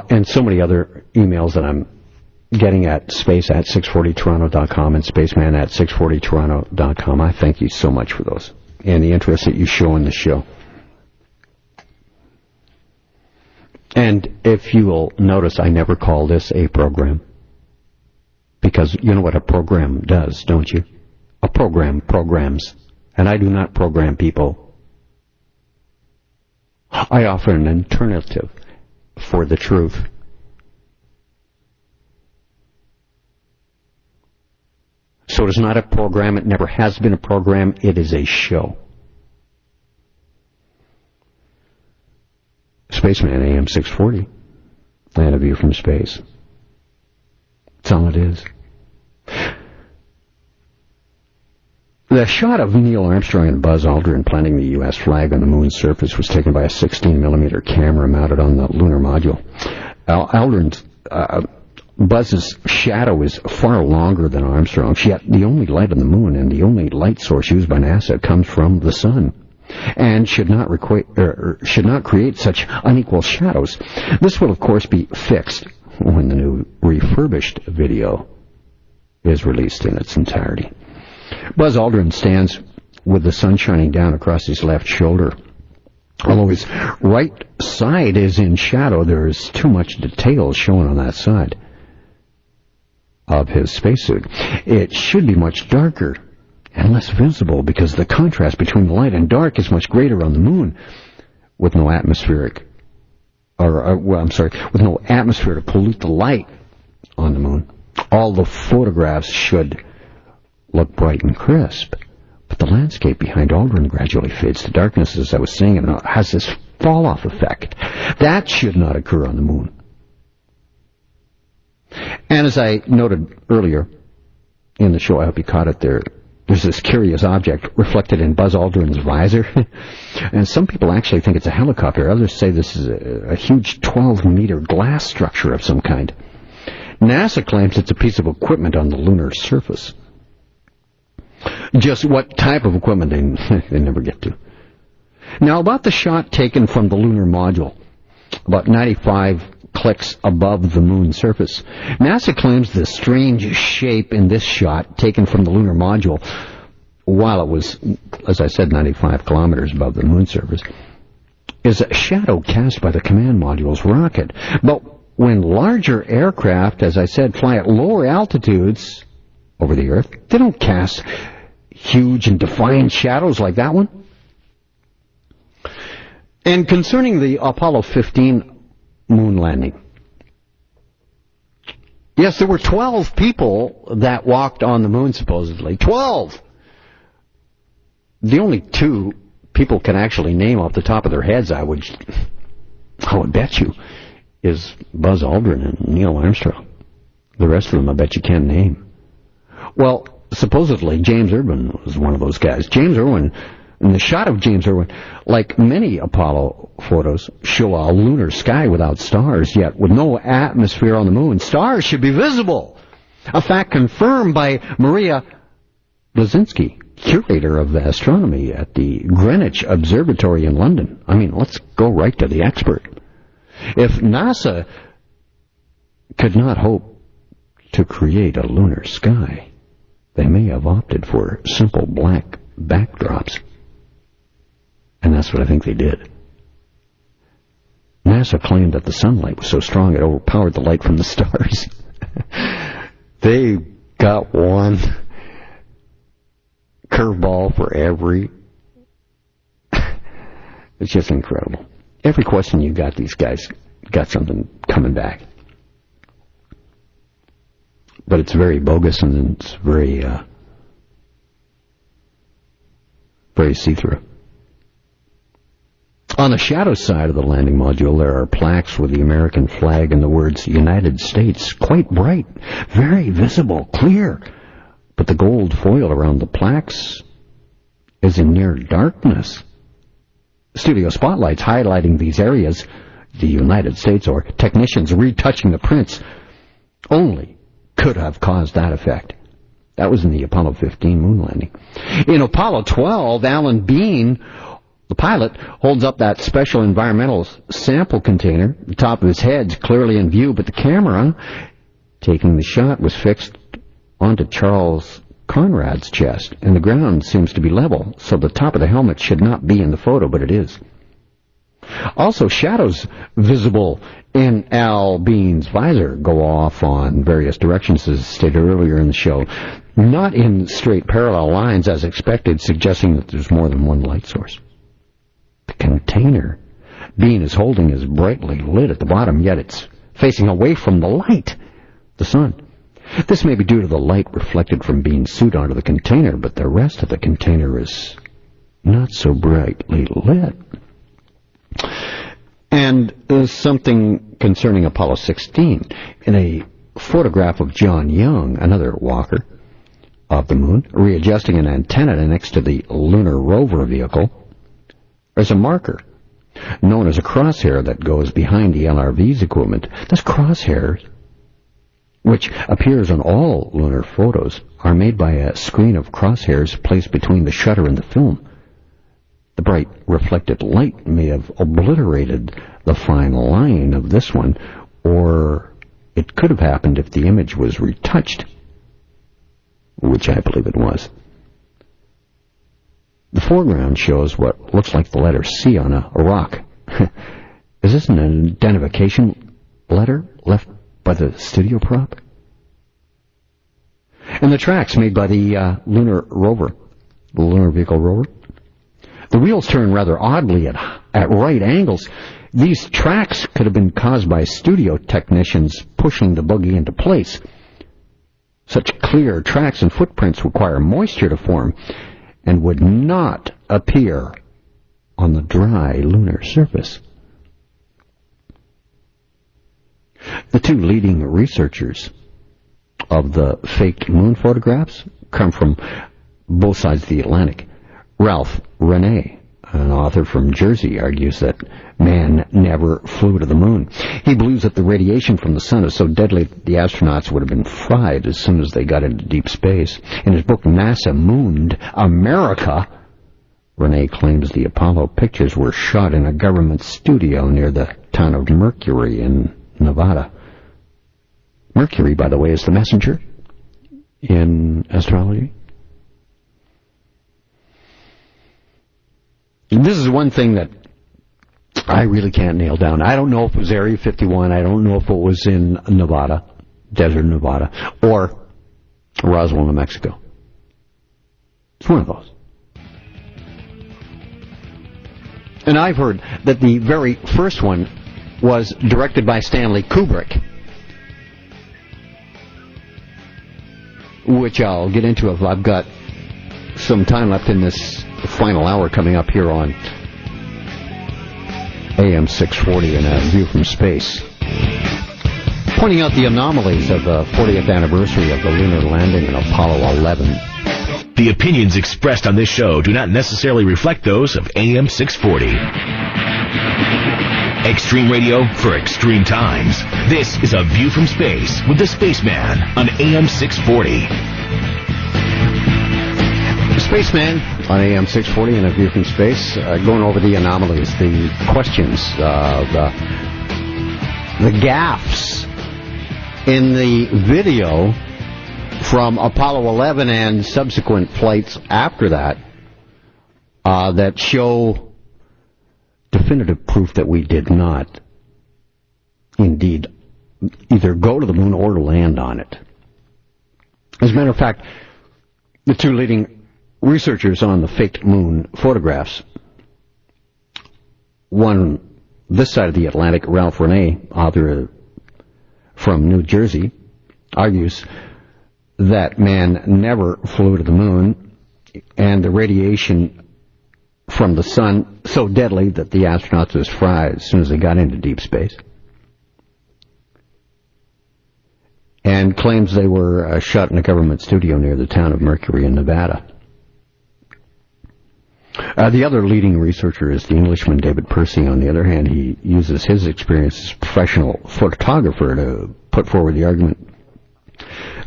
And so many other emails that I'm getting at space@640toronto.com and spaceman@640toronto.com. I thank you so much for those and the interest that you show in the show. And if you will notice, I never call this a program. Because you know what a program does, don't you? A program programs. And I do not program people. I offer an alternative for the truth. So it is not a program. It never has been a program. It is a show. Spaceman AM 640. Land of View from Space. That's all it is. The shot of Neil Armstrong and Buzz Aldrin planting the U.S. flag on the Moon's surface was taken by a 16mm camera mounted on the lunar module. Aldrin's, Buzz's shadow is far longer than Armstrong's, yet the only light on the Moon and the only light source used by NASA comes from the sun, and should not create such unequal shadows. This will, of course, be fixed when the new refurbished video is released in its entirety. Buzz Aldrin stands with the sun shining down across his left shoulder Although his right side is in shadow, there's too much detail shown on that side of his spacesuit. It should be much darker and less visible because the contrast between light and dark is much greater on the moon with no atmospheric, with no atmosphere to pollute the light on the moon. All the photographs should look bright and crisp, but the landscape behind Aldrin gradually fades to darkness, as I was saying, and it has this fall-off effect. That should not occur on the moon. And as I noted earlier in the show, I hope you caught it there, there's this curious object reflected in Buzz Aldrin's visor. And some people actually think it's a helicopter. Others say this is a huge 12-meter glass structure of some kind. NASA claims it's a piece of equipment on the lunar surface. Just what type of equipment, they never get to. Now, about the shot taken from the lunar module, about 95 clicks above the moon's surface. NASA claims the strange shape in this shot, taken from the lunar module, while it was, as I said, 95 kilometers above the moon's surface, is a shadow cast by the command module's rocket. But when larger aircraft, as I said, fly at lower altitudes over the Earth, they don't cast huge and defined shadows like that one. And concerning the Apollo 15 moon landing, yes, there were 12 people that walked on the moon, supposedly. 12! The only two people can actually name off the top of their heads, I would bet you, is Buzz Aldrin and Neil Armstrong. The rest of them, I bet you can't name. Well, supposedly, James Irwin was one of those guys. James Irwin, and the shot of James Irwin, like many Apollo photos, show a lunar sky without stars, yet with no atmosphere on the moon. Stars should be visible. A fact confirmed by Maria Blazinski, curator of astronomy at the Greenwich Observatory in London. I mean, let's go right to the expert. If NASA could not hope to create a lunar sky, they may have opted for simple black backdrops. And that's what I think they did. NASA claimed that the sunlight was so strong it overpowered the light from the stars. They got one curveball for every... It's just incredible. Every question you got, these guys got something coming back. But it's very bogus and it's very see-through. On the shadow side of the landing module, there are plaques with the American flag and the words United States, quite bright, very visible, clear. But the gold foil around the plaques is in near darkness. Studio spotlights highlighting these areas, the United States, or technicians retouching the prints, only could have caused that effect. That was in the Apollo 15 moon landing. In Apollo 12, Alan Bean, the pilot, holds up that special environmental sample container. The top of his head's clearly in view, but the camera taking the shot was fixed onto Charles Conrad's chest, and the ground seems to be level, so the top of the helmet should not be in the photo, but it is. Also, shadows visible in Al Bean's visor go off on various directions, as stated earlier in the show, not in straight parallel lines as expected, suggesting that there's more than one light source. The container Bean is holding is brightly lit at the bottom, yet it's facing away from the light, the sun. This may be due to the light reflected from Bean's suit onto the container, but the rest of the container is not so brightly lit. And there's something concerning Apollo 16. In a photograph of John Young, another walker of the moon, readjusting an antenna next to the lunar rover vehicle, there's a marker known as a crosshair that goes behind the LRV's equipment. This crosshair, which appears on all lunar photos, are made by a screen of crosshairs placed between the shutter and the film. The bright reflected light may have obliterated the fine line of this one, or it could have happened if the image was retouched, which I believe it was. The foreground shows what looks like the letter C on a rock. Is this an identification letter left by the studio prop? And the tracks made by the Lunar rover, the Lunar Vehicle rover. The wheels turn rather oddly at right angles. These tracks could have been caused by studio technicians pushing the buggy into place. Such clear tracks and footprints require moisture to form and would not appear on the dry lunar surface. The two leading researchers of the faked moon photographs come from both sides of the Atlantic. Ralph Rene, an author from Jersey, argues that man never flew to the moon. He believes that the radiation from the sun is so deadly that the astronauts would have been fried as soon as they got into deep space. In his book, NASA Mooned America, Rene claims the Apollo pictures were shot in a government studio near the town of Mercury in Nevada. Mercury, by the way, is the messenger in astrology. This is one thing that I really can't nail down. I don't know if it was Area 51. I don't know if it was in Nevada, desert Nevada, or Roswell, New Mexico. It's one of those. And I've heard that the very first one was directed by Stanley Kubrick, which I'll get into if I've got some time left in this final hour coming up here on AM 640 and A View from Space, pointing out the anomalies of the 40th anniversary of the lunar landing in Apollo 11. The opinions expressed on this show do not necessarily reflect those of AM 640. Extreme radio for extreme times. This is A View from Space with the Spaceman on AM 640. Spaceman on AM 640 and A View from Space, going over the anomalies, the questions, the gaffes in the video from Apollo 11 and subsequent flights after that that show definitive proof that we did not indeed either go to the moon or land on it. As a matter of fact, the two leading researchers on the faked moon photographs, one this side of the Atlantic, Ralph Rene, author from New Jersey, argues that man never flew to the moon and the radiation from the sun so deadly that the astronauts was fried as soon as they got into deep space, and claims they were shot in a government studio near the town of Mercury in Nevada. The other leading researcher is the Englishman David Percy. On the other hand, he uses his experience as a professional photographer to put forward the argument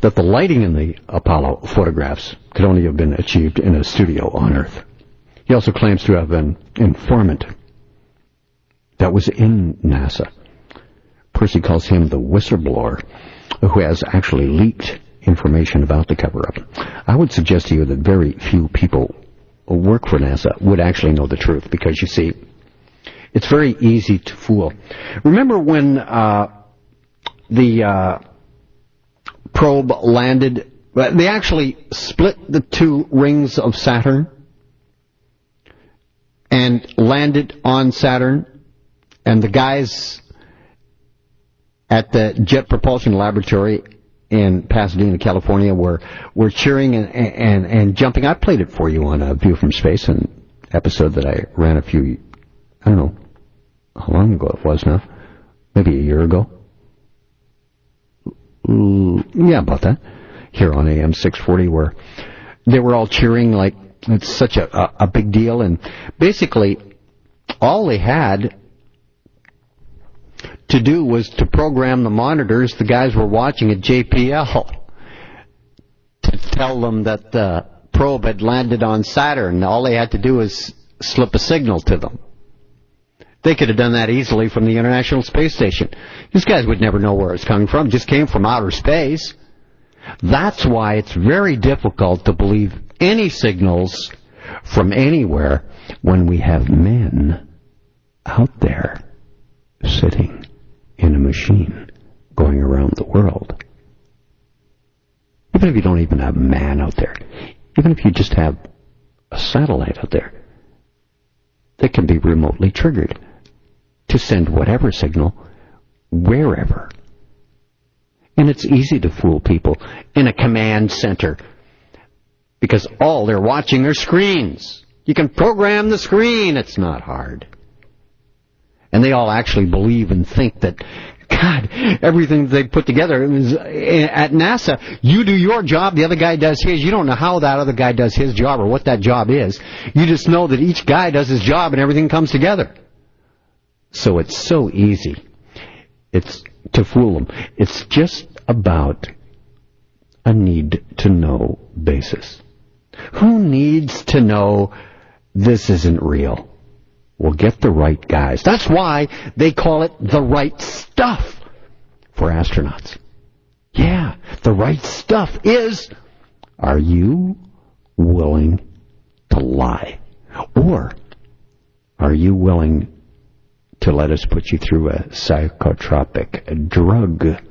that the lighting in the Apollo photographs could only have been achieved in a studio on Earth. He also claims to have an informant that was in NASA. Percy calls him the whistleblower who has actually leaked information about the cover-up. I would suggest to you that very few people who work for NASA would actually know the truth, because, you see, it's very easy to fool. Remember when the probe landed? They actually split the two rings of Saturn and landed on Saturn, and the guys at the Jet Propulsion Laboratory in Pasadena, California, were cheering and jumping. I played it for you on A View from Space, an episode that I ran I don't know how long ago it was now, maybe a year ago. Yeah, about that. Here on AM 640, where they were all cheering like it's such a big deal, and basically all they had to do was to program the monitors the guys were watching at JPL to tell them that the probe had landed on Saturn. All they had to do was slip a signal to them. They could have done that easily from the International Space Station. These guys would never know where it's coming from. It just came from outer space. That's why it's very difficult to believe any signals from anywhere when we have men out there sitting in a machine going around the world? Even if you don't even have a man out there, even if you just have a satellite out there that can be remotely triggered to send whatever signal wherever. And it's easy to fool people in a command center because all they're watching are screens. You can program the screen. It's not hard. And they all actually believe and think that, God, everything they put together is at NASA, you do your job, the other guy does his. You don't know how that other guy does his job or what that job is. You just know that each guy does his job and everything comes together. So it's so easy. It's to fool them. It's just about a need-to-know basis. Who needs to know this isn't real? Well, get the right guys. That's why they call it the right stuff for astronauts. Yeah, the right stuff is, are you willing to lie? Or are you willing to let us put you through a psychotropic drug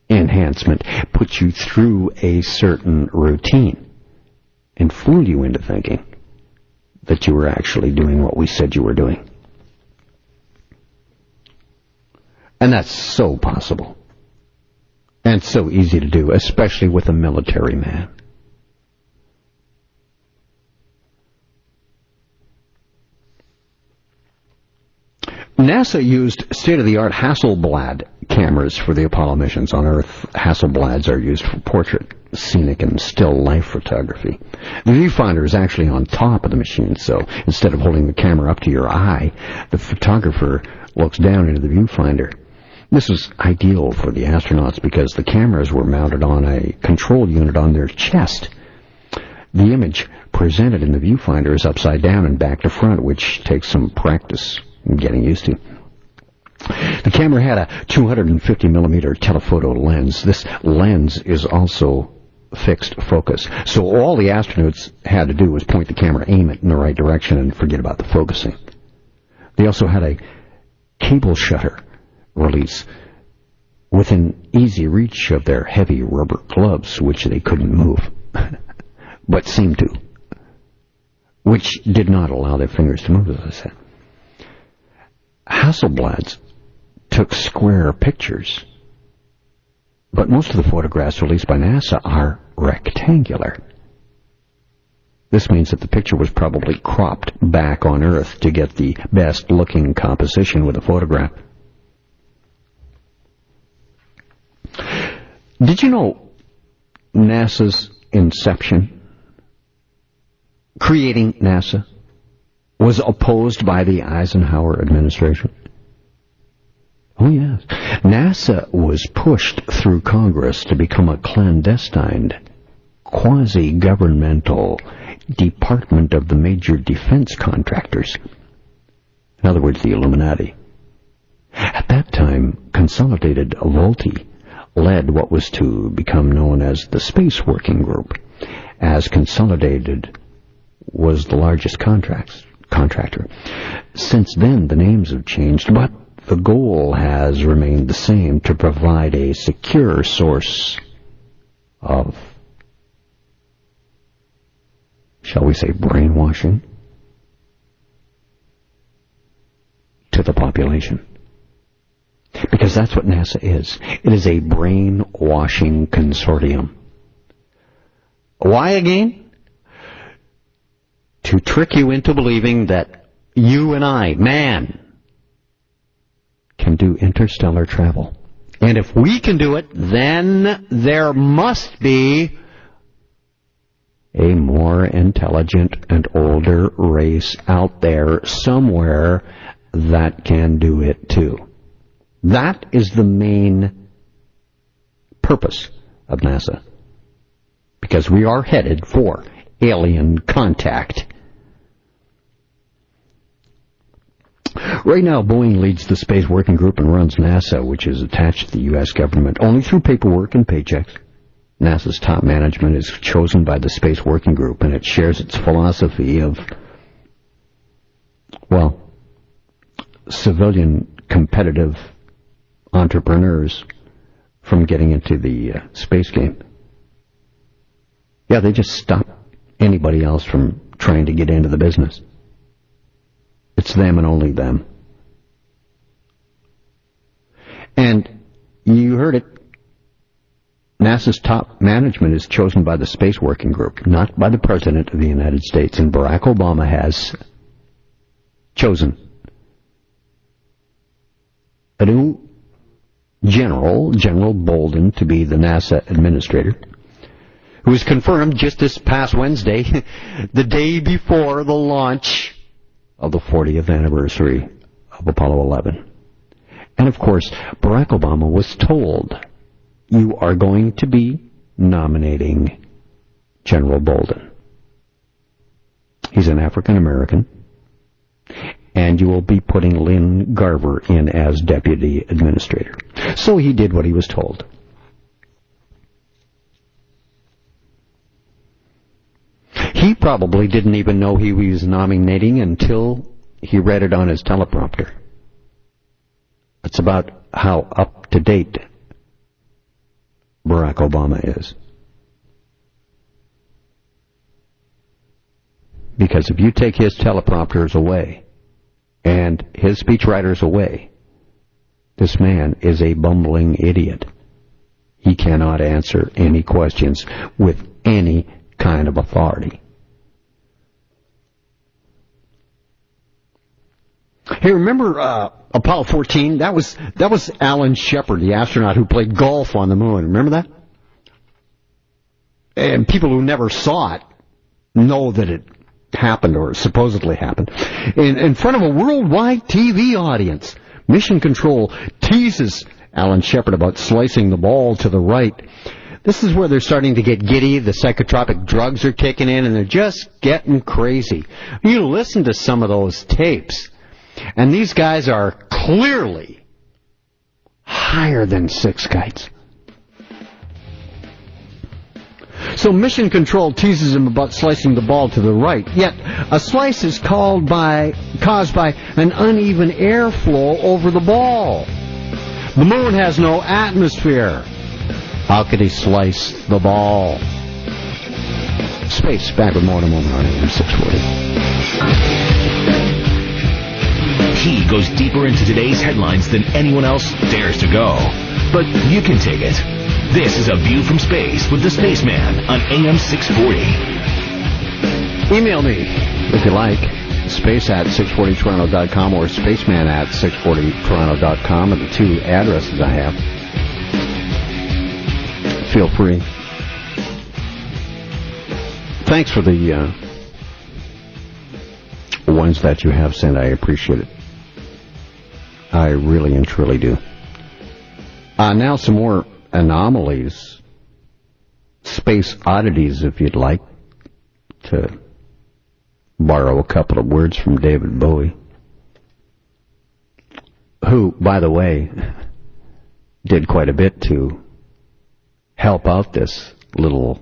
enhancement, put you through a certain routine, and fool you into thinking that you were actually doing what we said you were doing? And that's so possible. And so easy to do, especially with a military man. NASA used state-of-the-art Hasselblad cameras for the Apollo missions. On Earth, Hasselblads are used for portrait, scenic, and still life photography. The viewfinder is actually on top of the machine, so instead of holding the camera up to your eye, the photographer looks down into the viewfinder. This is ideal for the astronauts because the cameras were mounted on a control unit on their chest. The image presented in the viewfinder is upside down and back to front, which takes some practice getting used to. The camera had a 250 millimeter telephoto lens. This lens is also fixed focus. So all the astronauts had to do was point the camera, aim it in the right direction, and forget about the focusing. They also had a cable shutter release within easy reach of their heavy rubber gloves, which they couldn't move, but seemed to, which did not allow their fingers to move, as I said. Hasselblads took square pictures, but most of the photographs released by NASA are rectangular. This means that the picture was probably cropped back on Earth to get the best-looking composition with the photograph. Did you know NASA's inception, creating NASA, was opposed by the Eisenhower administration? Oh, yes. NASA was pushed through Congress to become a clandestine, quasi-governmental department of the major defense contractors. In other words, the Illuminati. At that time, Consolidated Volti led what was to become known as the Space Working Group, as Consolidated was the largest contractor. Since then, the names have changed, but the goal has remained the same: to provide a secure source of, shall we say, brainwashing to the population. Because that's what NASA is. It is a brainwashing consortium. Why again? To trick you into believing that you and I, man, can do interstellar travel. And if we can do it, then there must be a more intelligent and older race out there somewhere that can do it too. That is the main purpose of NASA. Because we are headed for alien contact. Right now, Boeing leads the Space Working Group and runs NASA, which is attached to the U.S. government only through paperwork and paychecks. NASA's top management is chosen by the Space Working Group, and it shares its philosophy of, well, civilian competitive entrepreneurs from getting into the space game. Yeah, they just stop anybody else from trying to get into the business. It's them and only them. And you heard it. NASA's top management is chosen by the Space Working Group, not by the President of the United States. And Barack Obama has chosen a new General Bolden, to be the NASA administrator, who was confirmed just this past Wednesday, the day before the launch of the 40th anniversary of Apollo 11. And of course, Barack Obama was told, you are going to be nominating General Bolden. He's an African American, and you will be putting Lynn Garver in as deputy administrator. So he did what he was told. He probably didn't even know he was nominating until he read it on his teleprompter. That's about how up-to-date Barack Obama is. Because if you take his teleprompters away and his speechwriters away, this man is a bumbling idiot. He cannot answer any questions with any kind of authority. Hey, remember Apollo 14? That was Alan Shepard, the astronaut who played golf on the moon. Remember that? And people who never saw it know that it happened, or supposedly happened, in front of a worldwide TV audience. Mission Control teases Alan Shepard about slicing the ball to the right. This is where they're starting to get giddy. The psychotropic drugs are kicking in, and they're just getting crazy. You listen to some of those tapes, and these guys are clearly higher than six kites. So Mission Control teases him about slicing the ball to the right, yet a slice is caused by an uneven airflow over the ball. The moon has no atmosphere. How could he slice the ball? Space, back with more in a moment on AM 640. He goes deeper into today's headlines than anyone else dares to go. But you can take it. This is A View from Space with the Spaceman on AM 640. Email me, if you like, space@640toronto.com or spaceman@640toronto.com are the two addresses I have. Feel free. Thanks for the ones that you have sent. I appreciate it. I really and truly do. Now some more anomalies, space oddities, if you'd like to borrow a couple of words from David Bowie, who, by the way, did quite a bit to help out this little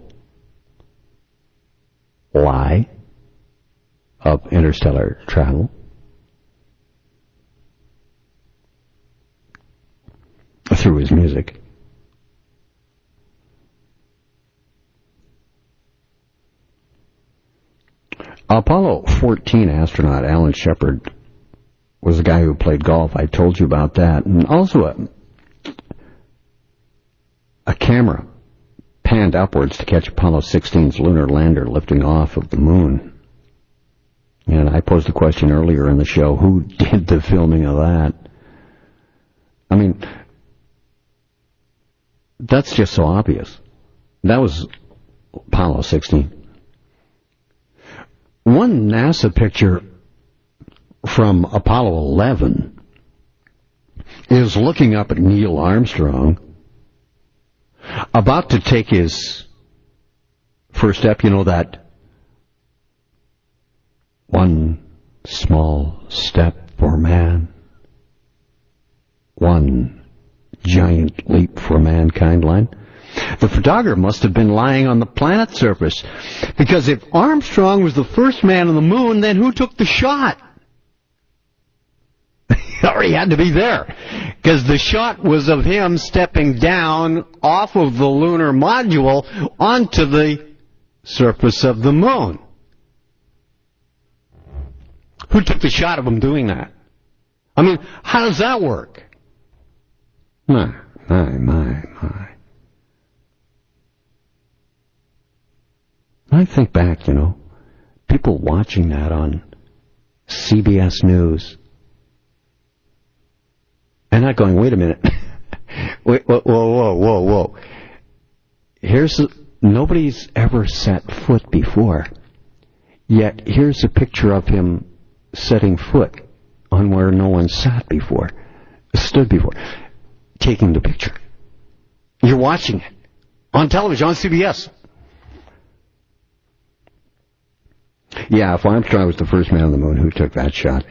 lie of interstellar travel. Through his music. Apollo 14 astronaut Alan Shepard was the guy who played golf. I told you about that. And also a camera panned upwards to catch Apollo 16's lunar lander lifting off of the moon. And I posed a question earlier in the show, who did the filming of that? I mean, that's just so obvious. That was Apollo 16. One NASA picture from Apollo 11 is looking up at Neil Armstrong, about to take his first step, you know, that one small step for man, one giant leap for mankind line. The photographer must have been lying on the planet's surface, because if Armstrong was the first man on the moon, then who took the shot? He already had to be there, because the shot was of him stepping down off of the lunar module onto the surface of the moon. Who took the shot of him doing that? I mean, how does that work? My. I think back, people watching that on CBS News, and not going, wait a minute, whoa. Nobody's ever set foot before, yet here's a picture of him setting foot on where no one stood before, taking the picture. You're watching it on television, on CBS. Yeah, if Armstrong was the first man on the moon, who took that shot?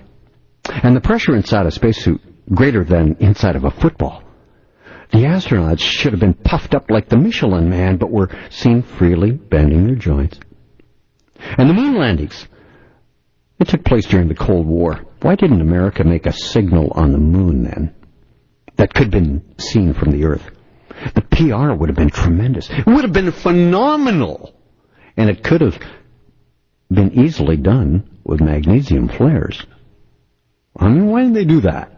And the pressure inside a spacesuit greater than inside of a football. The astronauts should have been puffed up like the Michelin Man, but were seen freely bending their joints. And the moon landings, it took place during the Cold War. Why didn't America make a signal on the moon then that could have been seen from the Earth? The PR would have been tremendous. It would have been phenomenal. And it could have been easily done with magnesium flares. I mean, why didn't they do that?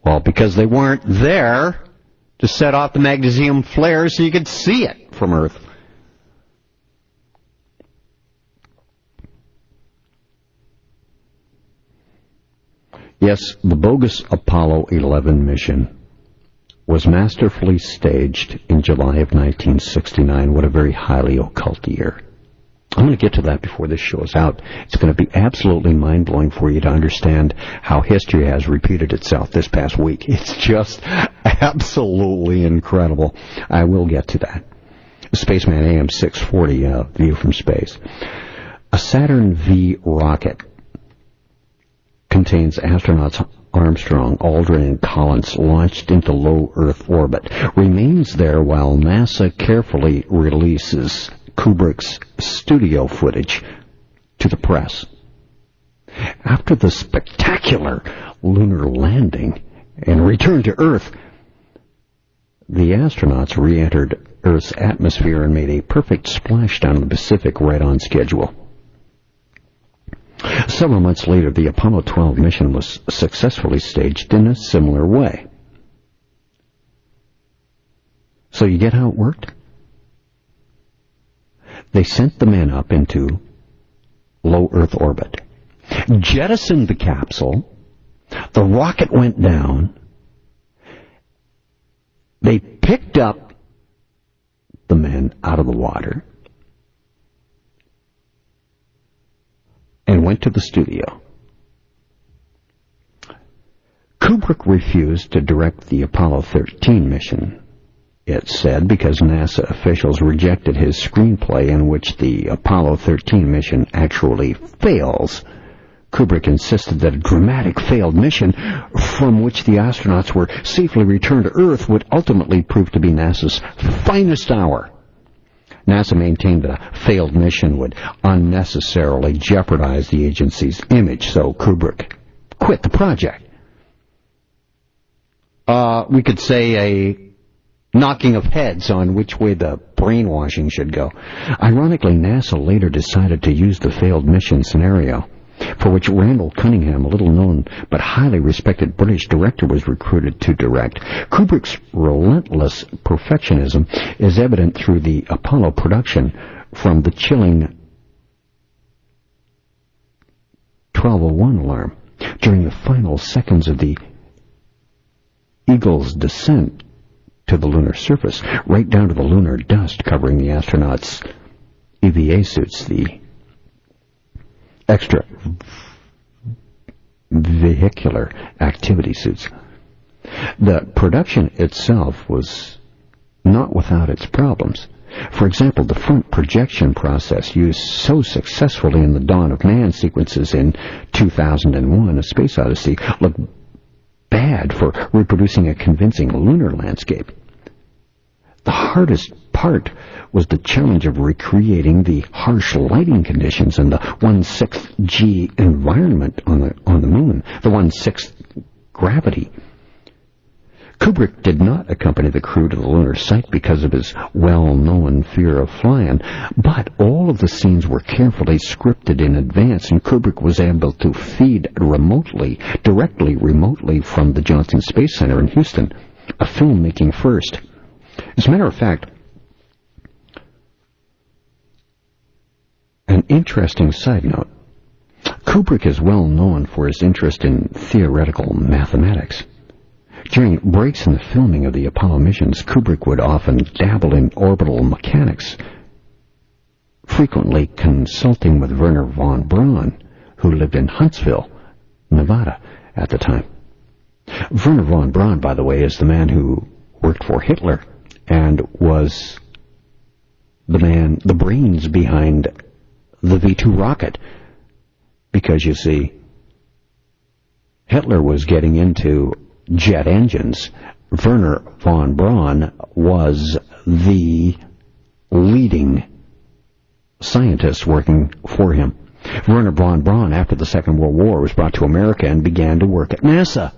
Well, because they weren't there to set off the magnesium flares so you could see it from Earth. Yes, the bogus Apollo 11 mission was masterfully staged in July of 1969. What a very highly occult year. I'm going to get to that before this show is out. It's going to be absolutely mind-blowing for you to understand how history has repeated itself this past week. It's just absolutely incredible. I will get to that. Spaceman AM 640, view from space. A Saturn V rocket contains astronauts Armstrong, Aldrin, and Collins launched into low Earth orbit. Remains there while NASA carefully releases Kubrick's studio footage to the press. After the spectacular lunar landing and return to Earth, the astronauts re-entered Earth's atmosphere and made a perfect splashdown in the Pacific right on schedule. Several months later, the Apollo 12 mission was successfully staged in a similar way. So you get how it worked? They sent the men up into low Earth orbit, jettisoned the capsule, the rocket went down, they picked up the men out of the water, and went to the studio. Kubrick refused to direct the Apollo 13 mission, it said, because NASA officials rejected his screenplay in which the Apollo 13 mission actually fails. Kubrick insisted that a dramatic failed mission from which the astronauts were safely returned to Earth would ultimately prove to be NASA's finest hour. NASA maintained that a failed mission would unnecessarily jeopardize the agency's image, so Kubrick quit the project. We could say a knocking of heads on which way the brainwashing should go. Ironically, NASA later decided to use the failed mission scenario, for which Randall Cunningham, a little-known but highly respected British director, was recruited to direct. Kubrick's relentless perfectionism is evident through the Apollo production, from the chilling 1201 alarm during the final seconds of the Eagle's descent to the lunar surface, right down to the lunar dust covering the astronauts' EVA suits, the extra vehicular activity suits. The production itself was not without its problems. For example, the front projection process used so successfully in the Dawn of Man sequences in 2001, A Space Odyssey, looked bad for reproducing a convincing lunar landscape. The hardest part was the challenge of recreating the harsh lighting conditions in the 1/6 G environment on the moon, the 1/6 gravity. Kubrick did not accompany the crew to the lunar site because of his well-known fear of flying, but all of the scenes were carefully scripted in advance, and Kubrick was able to feed directly remotely from the Johnson Space Center in Houston, a filmmaking first. As a matter of fact, an interesting side note, Kubrick is well known for his interest in theoretical mathematics. During breaks in the filming of the Apollo missions, Kubrick would often dabble in orbital mechanics, frequently consulting with Wernher von Braun, who lived in Huntsville, Nevada at the time. Wernher von Braun, by the way, is the man who worked for Hitler and was the brains behind the V-2 rocket. Because, you see, Hitler was getting into jet engines. Wernher von Braun was the leading scientist working for him. Wernher von Braun, after the Second World War, was brought to America and began to work at NASA.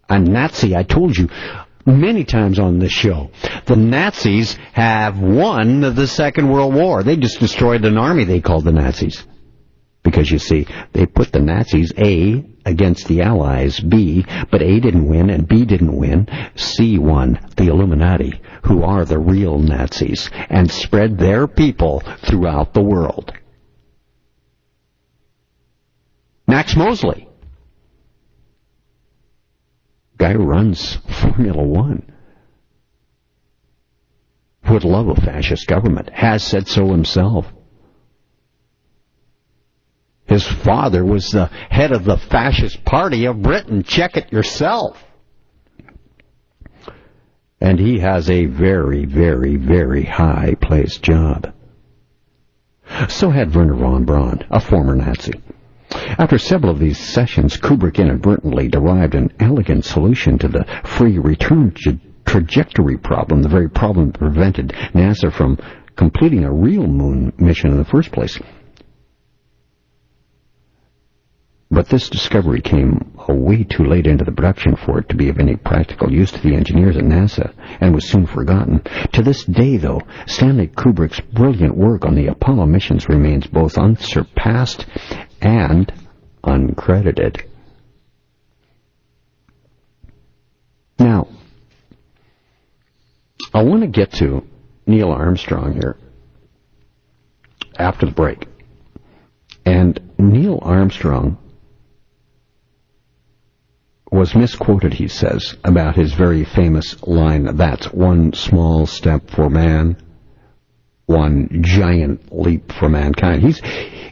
A Nazi, I told you many times on this show, the Nazis have won the Second World War. They just destroyed an army they called the Nazis. Because, you see, they put the Nazis, A, against the Allies, B, but A didn't win and B didn't win. C won, the Illuminati, who are the real Nazis, and spread their people throughout the world. Max Mosley, guy who runs Formula One, would love a fascist government, has said so himself. His father was the head of the fascist party of Britain. Check it yourself. And he has a very, very, very high-placed job. So had Wernher von Braun, a former Nazi. After several of these sessions, Kubrick inadvertently derived an elegant solution to the free return trajectory problem, the very problem that prevented NASA from completing a real moon mission in the first place. But this discovery came way too late into the production for it to be of any practical use to the engineers at NASA, and was soon forgotten. To this day, though, Stanley Kubrick's brilliant work on the Apollo missions remains both unsurpassed and uncredited. Now, I want to get to Neil Armstrong here after the break. And Neil Armstrong was misquoted, he says, about his very famous line, "That's one small step for man, one giant leap for mankind."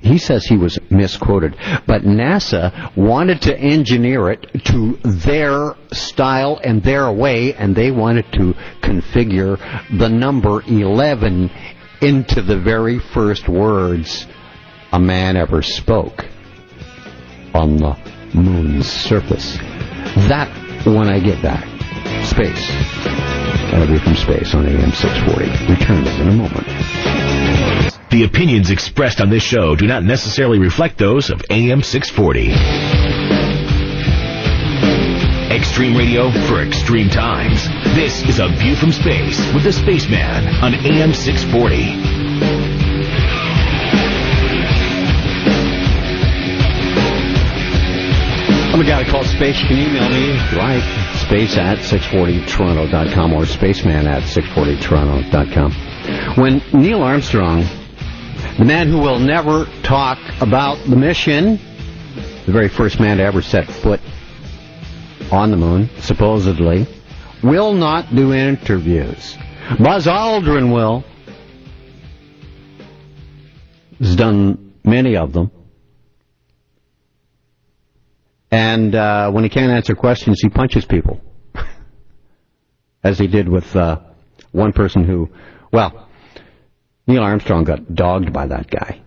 He says he was misquoted, but NASA wanted to engineer it to their style and their way, and they wanted to configure the number 11 into the very first words a man ever spoke on the moon's surface. That when I get back. Space. That'll be from Space on AM 640. Return in a moment. The opinions expressed on this show do not necessarily reflect those of AM 640. Extreme radio for extreme times. This is A View from Space with the Spaceman on AM 640. I'm a guy called Space. You can email me if you like. Space@640toronto.com or spaceman@640toronto.com. When Neil Armstrong, the man who will never talk about the mission, the very first man to ever set foot on the moon, supposedly, will not do interviews. Buzz Aldrin will. Has done many of them. And when he can't answer questions, he punches people. As he did with one person who, well, Neil Armstrong got dogged by that guy.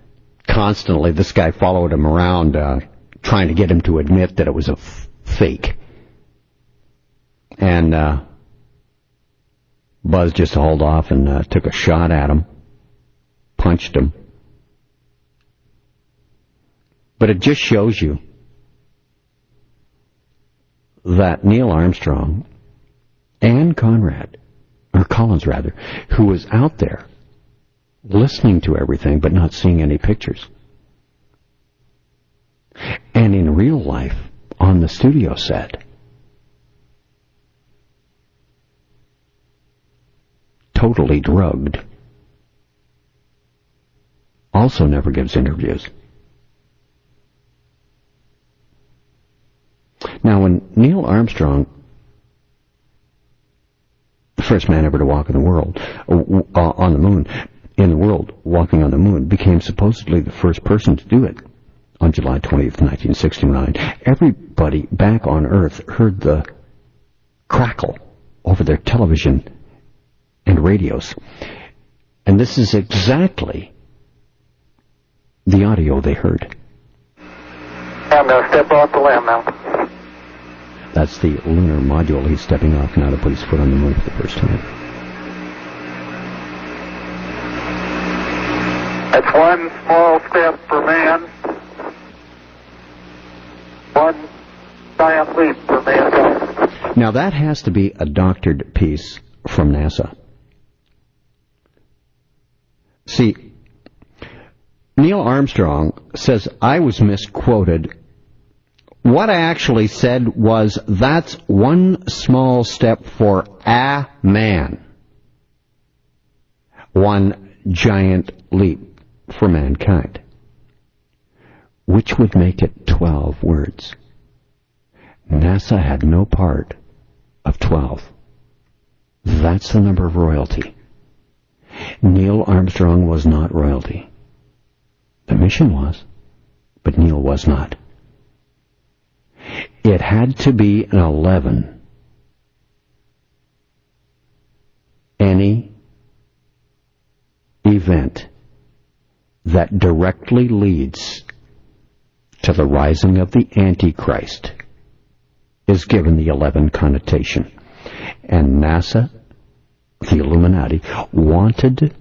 Constantly, this guy followed him around trying to get him to admit that it was a fake. And Buzz just hauled off and took a shot at him, punched him. But it just shows you that Neil Armstrong and Collins, who was out there listening to everything but not seeing any pictures. And in real life, on the studio set, totally drugged, also never gives interviews. Now, when Neil Armstrong, the first man ever to walk in the world, on the moon, in the world, walking on the moon, became supposedly the first person to do it on July 20th, 1969, everybody back on Earth heard the crackle over their television and radios. And this is exactly the audio they heard. I'm going to step off the limb now. That's the lunar module. He's stepping off now to put his foot on the moon for the first time. That's one small step for man, one giant leap for mankind. Now that has to be a doctored piece from NASA. See, Neil Armstrong says I was misquoted. What I actually said was, that's one small step for a man, one giant leap for mankind, which would make it 12 words. NASA had no part of 12. That's the number of royalty. Neil Armstrong was not royalty. The mission was, but Neil was not. It had to be an 11. Any event that directly leads to the rising of the Antichrist is given the 11 connotation. And NASA, the Illuminati, wanted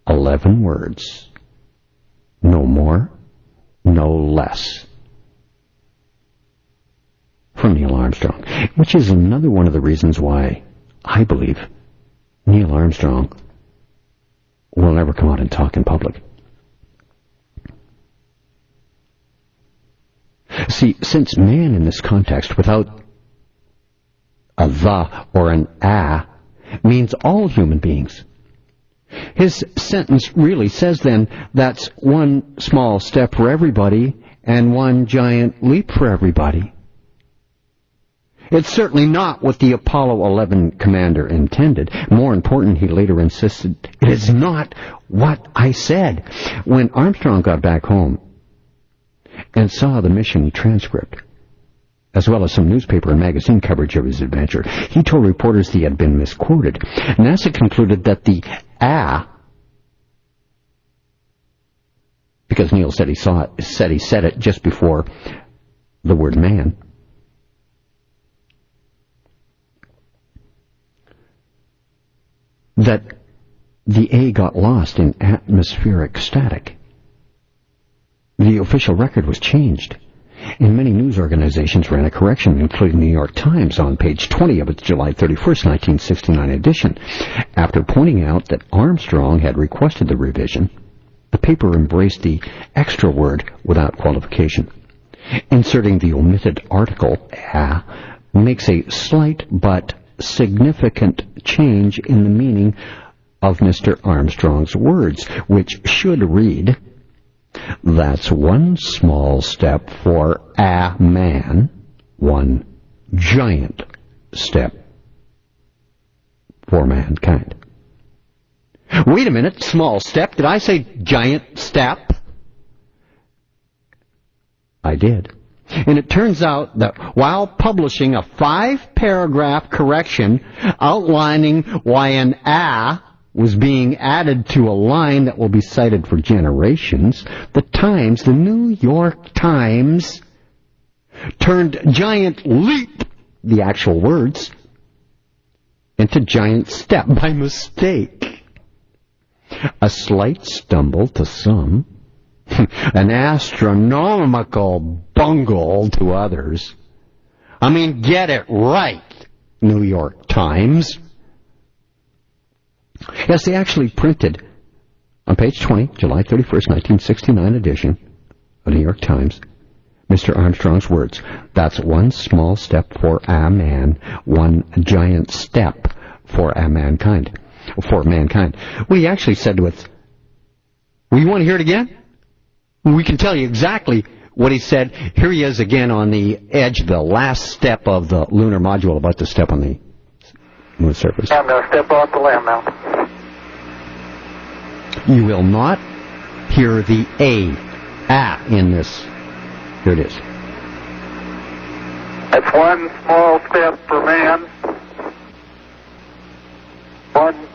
11 words. No more, no less. From Neil Armstrong, which is another one of the reasons why I believe Neil Armstrong will never come out and talk in public. See, since man in this context, without a the or an a, means all human beings, his sentence really says then that's one small step for everybody and one giant leap for everybody. It's certainly not what the Apollo 11 commander intended. More important, he later insisted, it is not what I said. When Armstrong got back home and saw the mission transcript, as well as some newspaper and magazine coverage of his adventure, he told reporters he had been misquoted. NASA concluded that the a, because Neil said he said it just before the word man, that the A got lost in atmospheric static. The official record was changed, and many news organizations ran a correction, including the New York Times on page 20 of its July 31st, 1969 edition. After pointing out that Armstrong had requested the revision, the paper embraced the extra word without qualification. Inserting the omitted article, a, makes a slight but significant change in the meaning of Mr. Armstrong's words, which should read, that's one small step for a man, one giant step for mankind. Wait a minute, small step? Did I say giant step? I did. And it turns out that while publishing a 5-paragraph correction outlining why an a was being added to a line that will be cited for generations, the New York Times, turned giant leap, the actual words, into giant step by mistake. A slight stumble to some, an astronomical bungle to others. I mean, get it right, New York Times. Yes, they actually printed on page 20, July 31st, 1969 edition of New York Times, Mr. Armstrong's words. That's one small step for a man, one giant step for mankind. Well, he actually said to us, well, you want to hear it again? We can tell you exactly what he said. Here he is again on the edge, the last step of the lunar module, about to step on the moon surface. I'm going to step off the limb now. You will not hear the in this. Here it is. That's one small step for man, one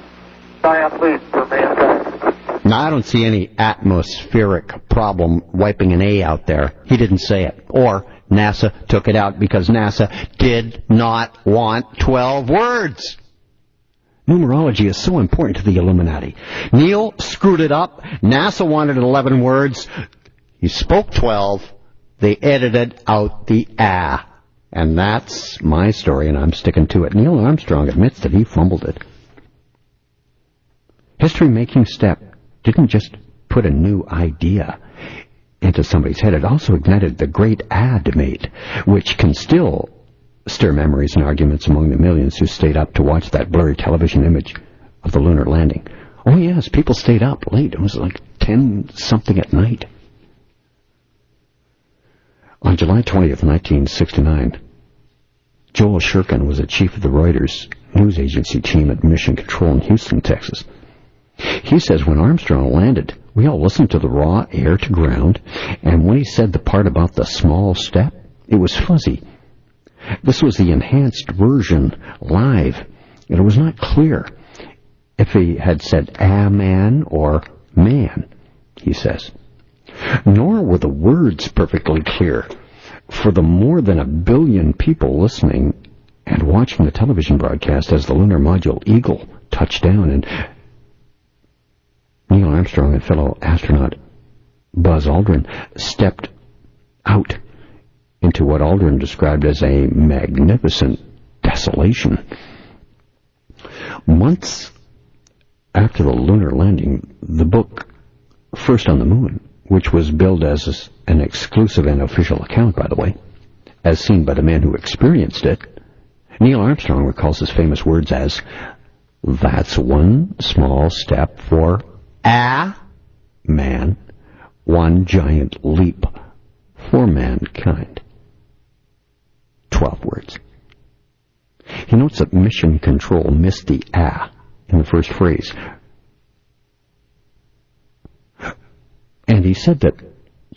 giant leap for mankind. Now, I don't see any atmospheric problem wiping an A out there. He didn't say it. Or NASA took it out because NASA did not want 12 words. Numerology is so important to the Illuminati. Neil screwed it up. NASA wanted 11 words. He spoke 12. They edited out the ah. And that's my story, and I'm sticking to it. Neil Armstrong admits that he fumbled it. History-making step didn't just put a new idea into somebody's head. It also ignited the great debate, which can still stir memories and arguments among the millions who stayed up to watch that blurry television image of the lunar landing. Oh, yes, people stayed up late. It was like 10-something at night. On July 20th, 1969, Joel Shurkin was the chief of the Reuters news agency team at Mission Control in Houston, Texas. He says when Armstrong landed, we all listened to the raw air to ground, and when he said the part about the small step, it was fuzzy. This was the enhanced version, live, and it was not clear if he had said man or man, he says. Nor were the words perfectly clear for the more than 1 billion people listening and watching the television broadcast as the lunar module Eagle touched down, and Neil Armstrong and fellow astronaut Buzz Aldrin stepped out into what Aldrin described as a magnificent desolation. Months after the lunar landing, the book First on the Moon, which was billed as an exclusive and official account, by the way, as seen by the man who experienced it, Neil Armstrong recalls his famous words as, "That's one small step for a man, one giant leap for mankind." 12 words. He notes that Mission Control missed the in the first phrase. And he said that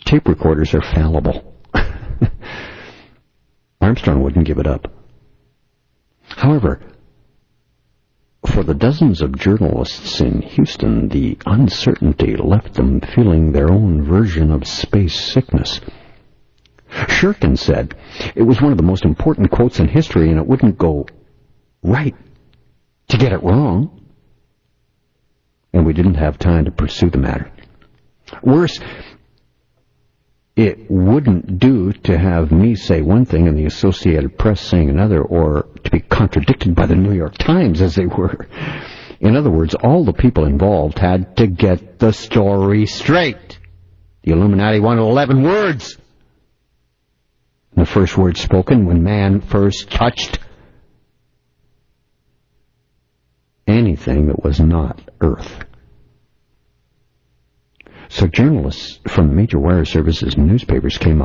tape recorders are fallible. Armstrong wouldn't give it up. However, for the dozens of journalists in Houston, the uncertainty left them feeling their own version of space sickness. Shurkin said it was one of the most important quotes in history, and it wouldn't go right to get it wrong. And we didn't have time to pursue the matter. Worse, it wouldn't do to have me say one thing and the Associated Press saying another, or to be contradicted by the New York Times as they were. In other words, all the people involved had to get the story straight. The Illuminati wanted 11 words. The first word spoken when man first touched anything that was not Earth. So journalists from major wire services and newspapers gave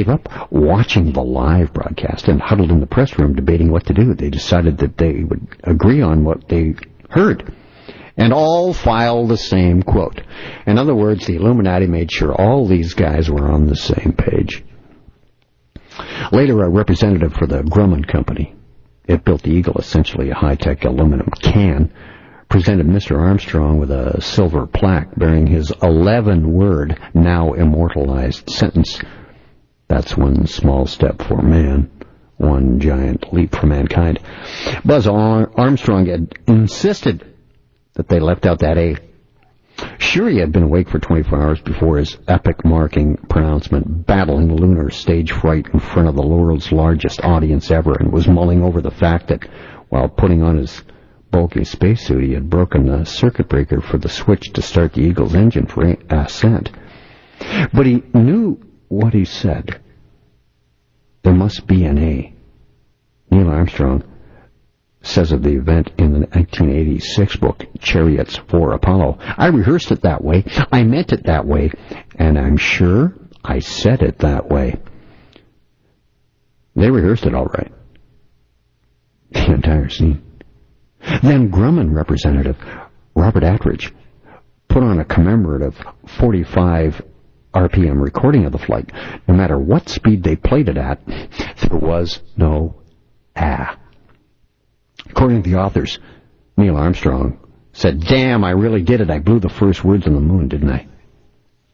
up watching the live broadcast and huddled in the press room debating what to do. They decided that they would agree on what they heard and all file the same quote. In other words, the Illuminati made sure all these guys were on the same page. Later, a representative for the Grumman Company, it built the Eagle, essentially a high-tech aluminum can, presented Mr. Armstrong with a silver plaque bearing his 11-word, now immortalized sentence. That's one small step for man, one giant leap for mankind. Buzz Armstrong had insisted that they left out that A. Sure, he had been awake for 24 hours before his epic-marking pronouncement, battling lunar stage fright in front of the world's largest audience ever, and was mulling over the fact that while putting on his bulky spacesuit, he had broken the circuit breaker for the switch to start the Eagle's engine for ascent. But he knew what he said. There must be an A. Neil Armstrong says of the event in the 1986 book, Chariots for Apollo, I rehearsed it that way, I meant it that way, and I'm sure I said it that way. They rehearsed it all right. The entire scene. Then Grumman representative Robert Attridge put on a commemorative 45 RPM recording of the flight. No matter what speed they played it at, there was no ah. According to the authors, Neil Armstrong said, "Damn, I really did it. I blew the first words on the moon, didn't I?"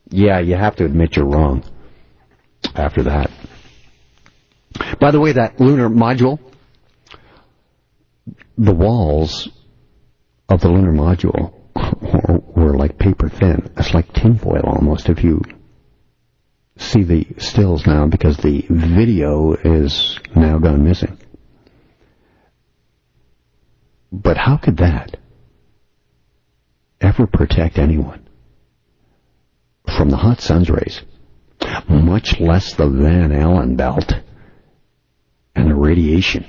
Yeah, you have to admit you're wrong after that. By the way, that lunar module, the walls of the lunar module were like paper thin. It's like tinfoil almost if you see the stills now, because the video is now gone missing. But how could that ever protect anyone from the hot sun's rays, much less the Van Allen belt and the radiation?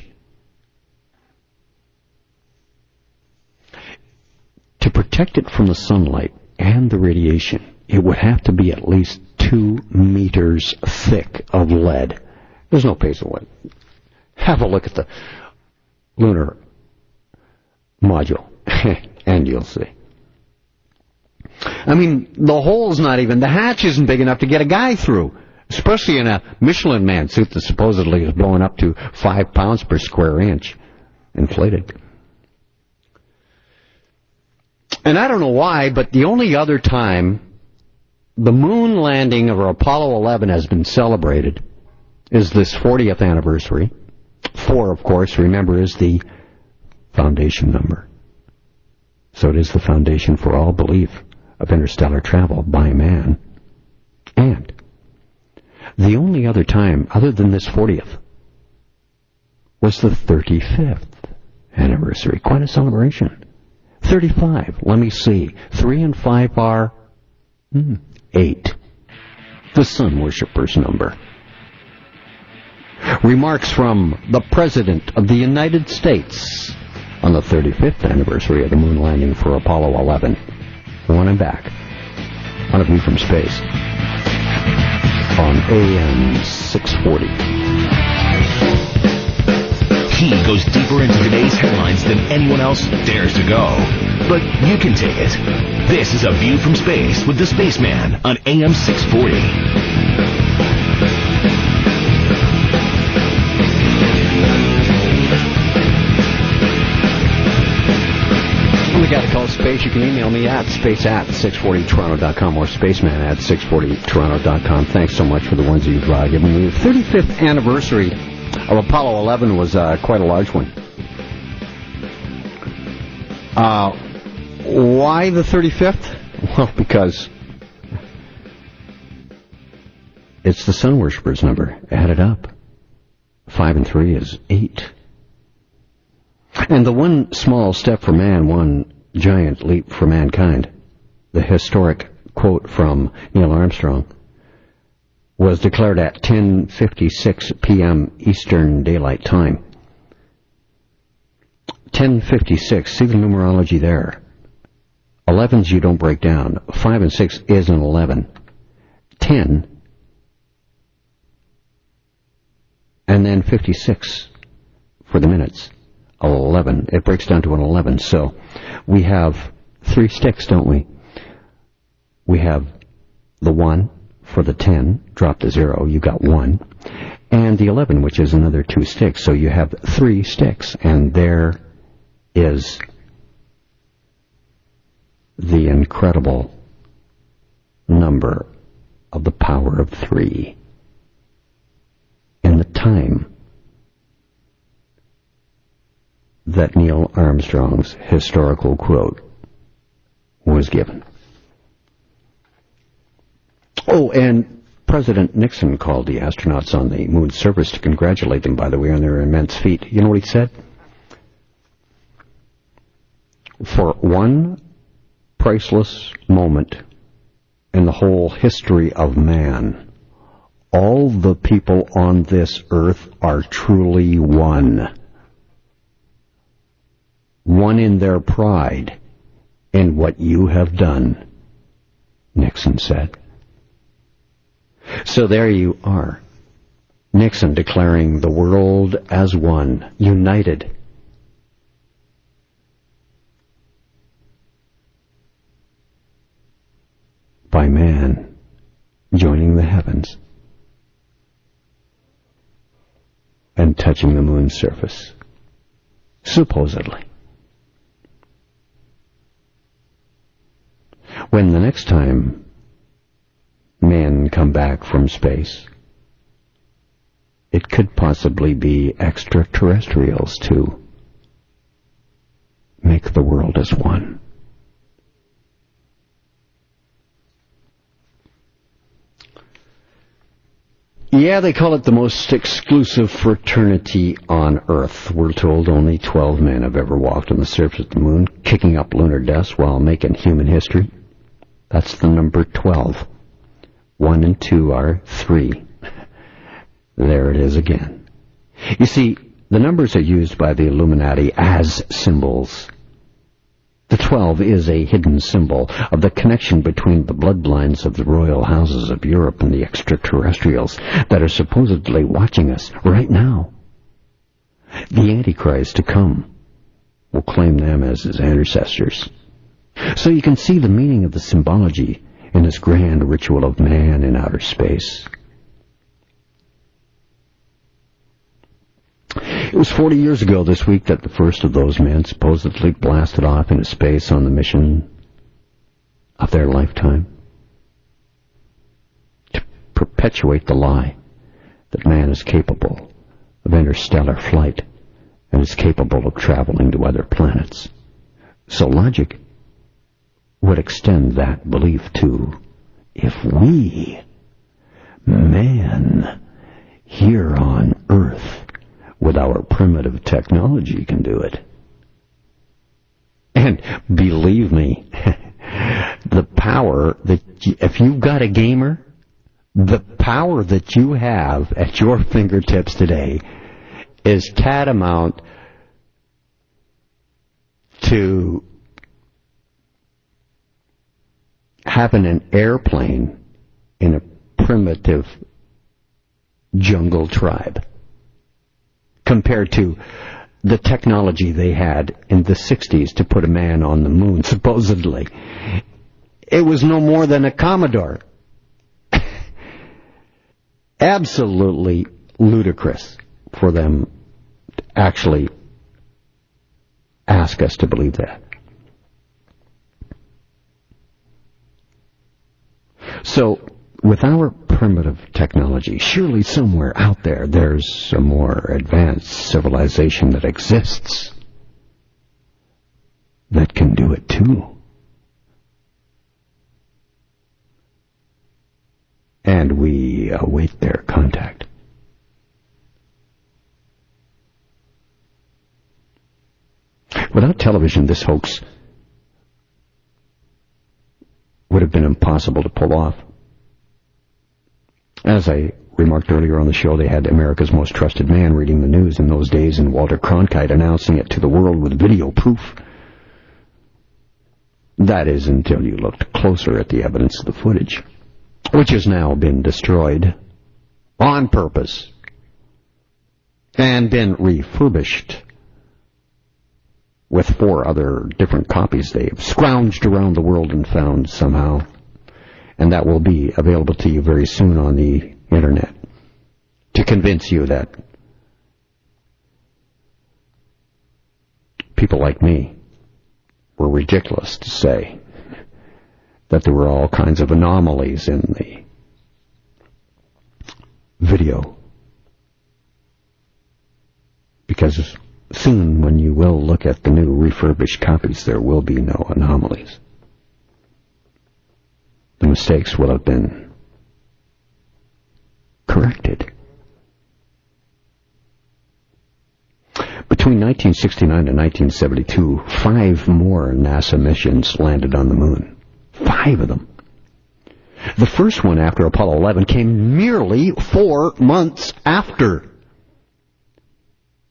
To protect it from the sunlight and the radiation, it would have to be at least 2 meters thick of lead. There's no pace of lead. Have a look at the lunar module, and you'll see. I mean, the hole's not even, the hatch isn't big enough to get a guy through, especially in a Michelin Man suit that supposedly is blowing up to 5 pounds per square inch, inflated. And I don't know why, but the only other time the moon landing of Apollo 11 has been celebrated is this 40th anniversary. 4, of course, remember, is the foundation number. So it is the foundation for all belief of interstellar travel by man. And the only other time, other than this 40th, was the 35th anniversary. Quite a celebration. 35. Let me see. 3 and 5 are 8. The sun worshipper's number. Remarks from the President of the United States on the 35th anniversary of the moon landing for Apollo 11. When I'm back on A View from Space on AM 640. He goes deeper into today's headlines than anyone else dares to go. But you can take it. This is A View from Space with the Spaceman on AM 640. We got to call Space. You can email me at space@640toronto.com or spaceman@640toronto.com. Thanks so much for the ones you've given me. The 35th anniversary of Apollo 11 was quite a large one. Why the 35th? Well, because it's the sun worshippers number. Add it up. 5 and 3 is 8. And the one small step for man, one giant leap for mankind, the historic quote from Neil Armstrong, was declared at 10:56 p.m. Eastern Daylight Time. 10:56, see the numerology there. 11s you don't break down. 5 and 6 is an 11. 10, and then 56 for the minutes. 11. It breaks down to an 11. So we have 3 sticks, don't we? We have the 1 for the 10, drop to 0, you got 1. And the 11, which is another 2 sticks. So you have 3 sticks. And there is the incredible number of the power of 3. And the time that Neil Armstrong's historical quote was given. Oh, and President Nixon called the astronauts on the moon's surface to congratulate them, by the way, on their immense feat. You know what he said? For one priceless moment in the whole history of man, all the people on this earth are truly one. One in their pride in what you have done, Nixon said. So there you are, Nixon declaring the world as one, united. By man joining the heavens and touching the moon's surface, supposedly. When the next time men come back from space, it could possibly be extraterrestrials to make the world as one. Yeah, they call it the most exclusive fraternity on Earth. We're told only 12 men have ever walked on the surface of the moon, kicking up lunar dust while making human history. That's the number 12. 1 and 2 are 3. There it is again. You see, the numbers are used by the Illuminati as symbols. The 12 is a hidden symbol of the connection between the bloodlines of the royal houses of Europe and the extraterrestrials that are supposedly watching us right now. The Antichrist to come will claim them as his ancestors. So you can see the meaning of the symbology in this grand ritual of man in outer space. It was 40 years ago this week that the first of those men supposedly blasted off into space on the mission of their lifetime to perpetuate the lie that man is capable of interstellar flight and is capable of traveling to other planets. So logic would extend that belief to, if we, man, here on Earth, with our primitive technology, can do it. And believe me, the power that if you've got a gamer, the power that you have at your fingertips today is tantamount to having an airplane in a primitive jungle tribe compared to the technology they had in the 60s to put a man on the moon, supposedly. It was no more than a Commodore. Absolutely ludicrous for them to actually ask us to believe that. So, with our primitive technology, surely somewhere out there there's a more advanced civilization that exists that can do it too. And we await their contact. Without television, this hoax would have been impossible to pull off. As I remarked earlier on the show, they had America's most trusted man reading the news in those days and Walter Cronkite announcing it to the world with video proof. That is, until you looked closer at the evidence of the footage, which has now been destroyed on purpose and been refurbished with 4 other different copies they've scrounged around the world and found somehow. And that will be available to you very soon on the internet to convince you that people like me were ridiculous to say that there were all kinds of anomalies in the video. Because soon, when you will look at the new refurbished copies, there will be no anomalies. The mistakes will have been corrected. Between 1969 and 1972, 5 more NASA missions landed on the moon. 5 of them. The first one after Apollo 11 came merely 4 months after,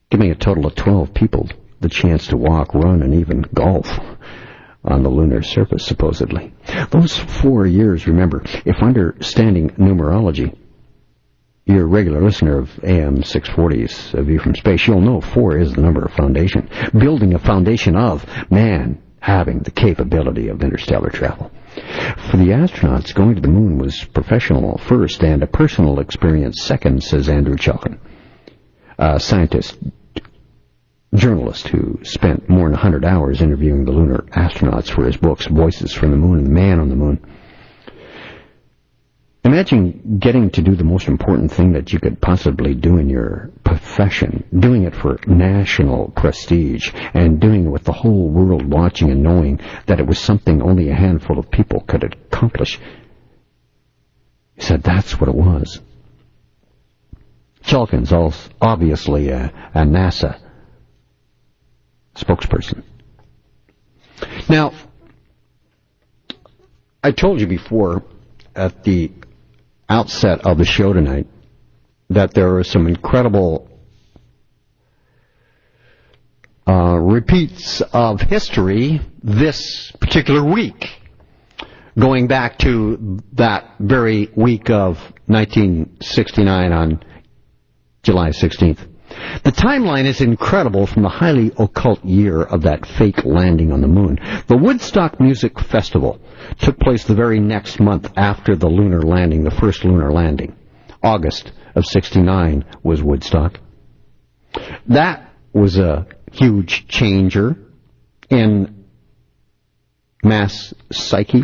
giving a total of 12 people the chance to walk, run, and even golf on the lunar surface, supposedly. Those 4 years, remember, if understanding numerology, you're a regular listener of AM 640's A View from Space, you'll know 4 is the number of foundation, building a foundation of man having the capability of interstellar travel. For the astronauts, going to the moon was professional first and a personal experience second, says Andrew Chalkin, a scientist, journalist who spent more than 100 hours interviewing the lunar astronauts for his books, Voices from the Moon and Man on the Moon. Imagine getting to do the most important thing that you could possibly do in your profession, doing it for national prestige, and doing it with the whole world watching and knowing that it was something only a handful of people could accomplish. He said that's what it was. Chalkin's obviously a NASA spokesperson. Now, I told you before at the outset of the show tonight that there are some incredible repeats of history this particular week, going back to that very week of 1969 on July 16th. The timeline is incredible from the highly occult year of that fake landing on the moon. The Woodstock Music Festival took place the very next month after the lunar landing, the first lunar landing. August of 69 was Woodstock. That was a huge changer in mass psyche.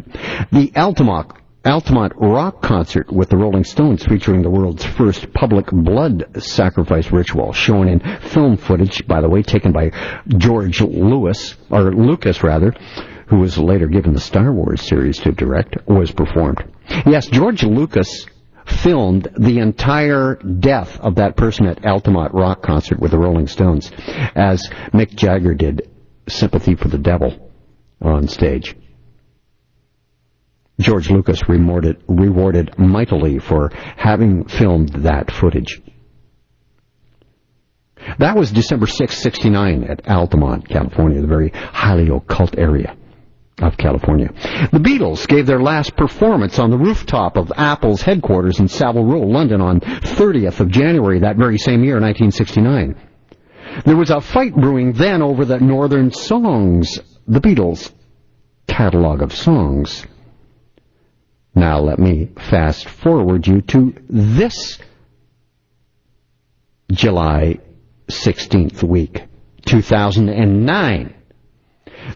The Altamont rock concert with the Rolling Stones, featuring the world's first public blood sacrifice ritual, shown in film footage, by the way, taken by George Lucas, who was later given the Star Wars series to direct, was performed. Yes, George Lucas filmed the entire death of that person at Altamont rock concert with the Rolling Stones, as Mick Jagger did Sympathy for the Devil on stage. George Lucas rewarded mightily for having filmed that footage. That was December 6, 69 at Altamont, California, the very highly occult area of California. The Beatles gave their last performance on the rooftop of Apple's headquarters in Savile Row, London, on 30th of January that very same year, 1969. There was a fight brewing then over the Northern Songs, the Beatles' catalog of songs. Now let me fast forward you to this July 16th week, 2009.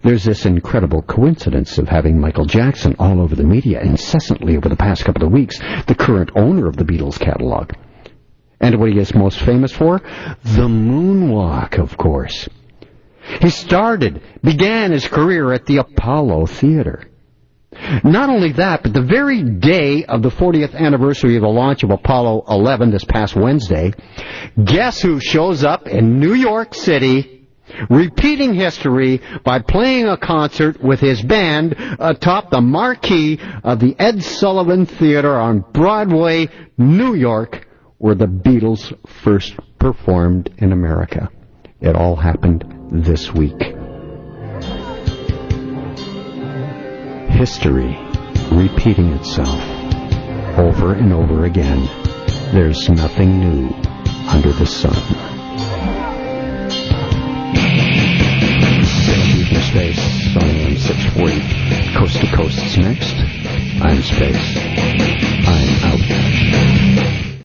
There's this incredible coincidence of having Michael Jackson all over the media incessantly over the past couple of weeks, the current owner of the Beatles catalog. And what he is most famous for? The moonwalk, of course. He began his career at the Apollo Theater. Not only that, but the very day of the 40th anniversary of the launch of Apollo 11 this past Wednesday, guess who shows up in New York City, repeating history by playing a concert with his band atop the marquee of the Ed Sullivan Theater on Broadway, New York, where the Beatles first performed in America. It all happened this week. History repeating itself over and over again. There's nothing new under the sun. Thank you for Space on AM 640. Coast to Coast's next. I'm Space.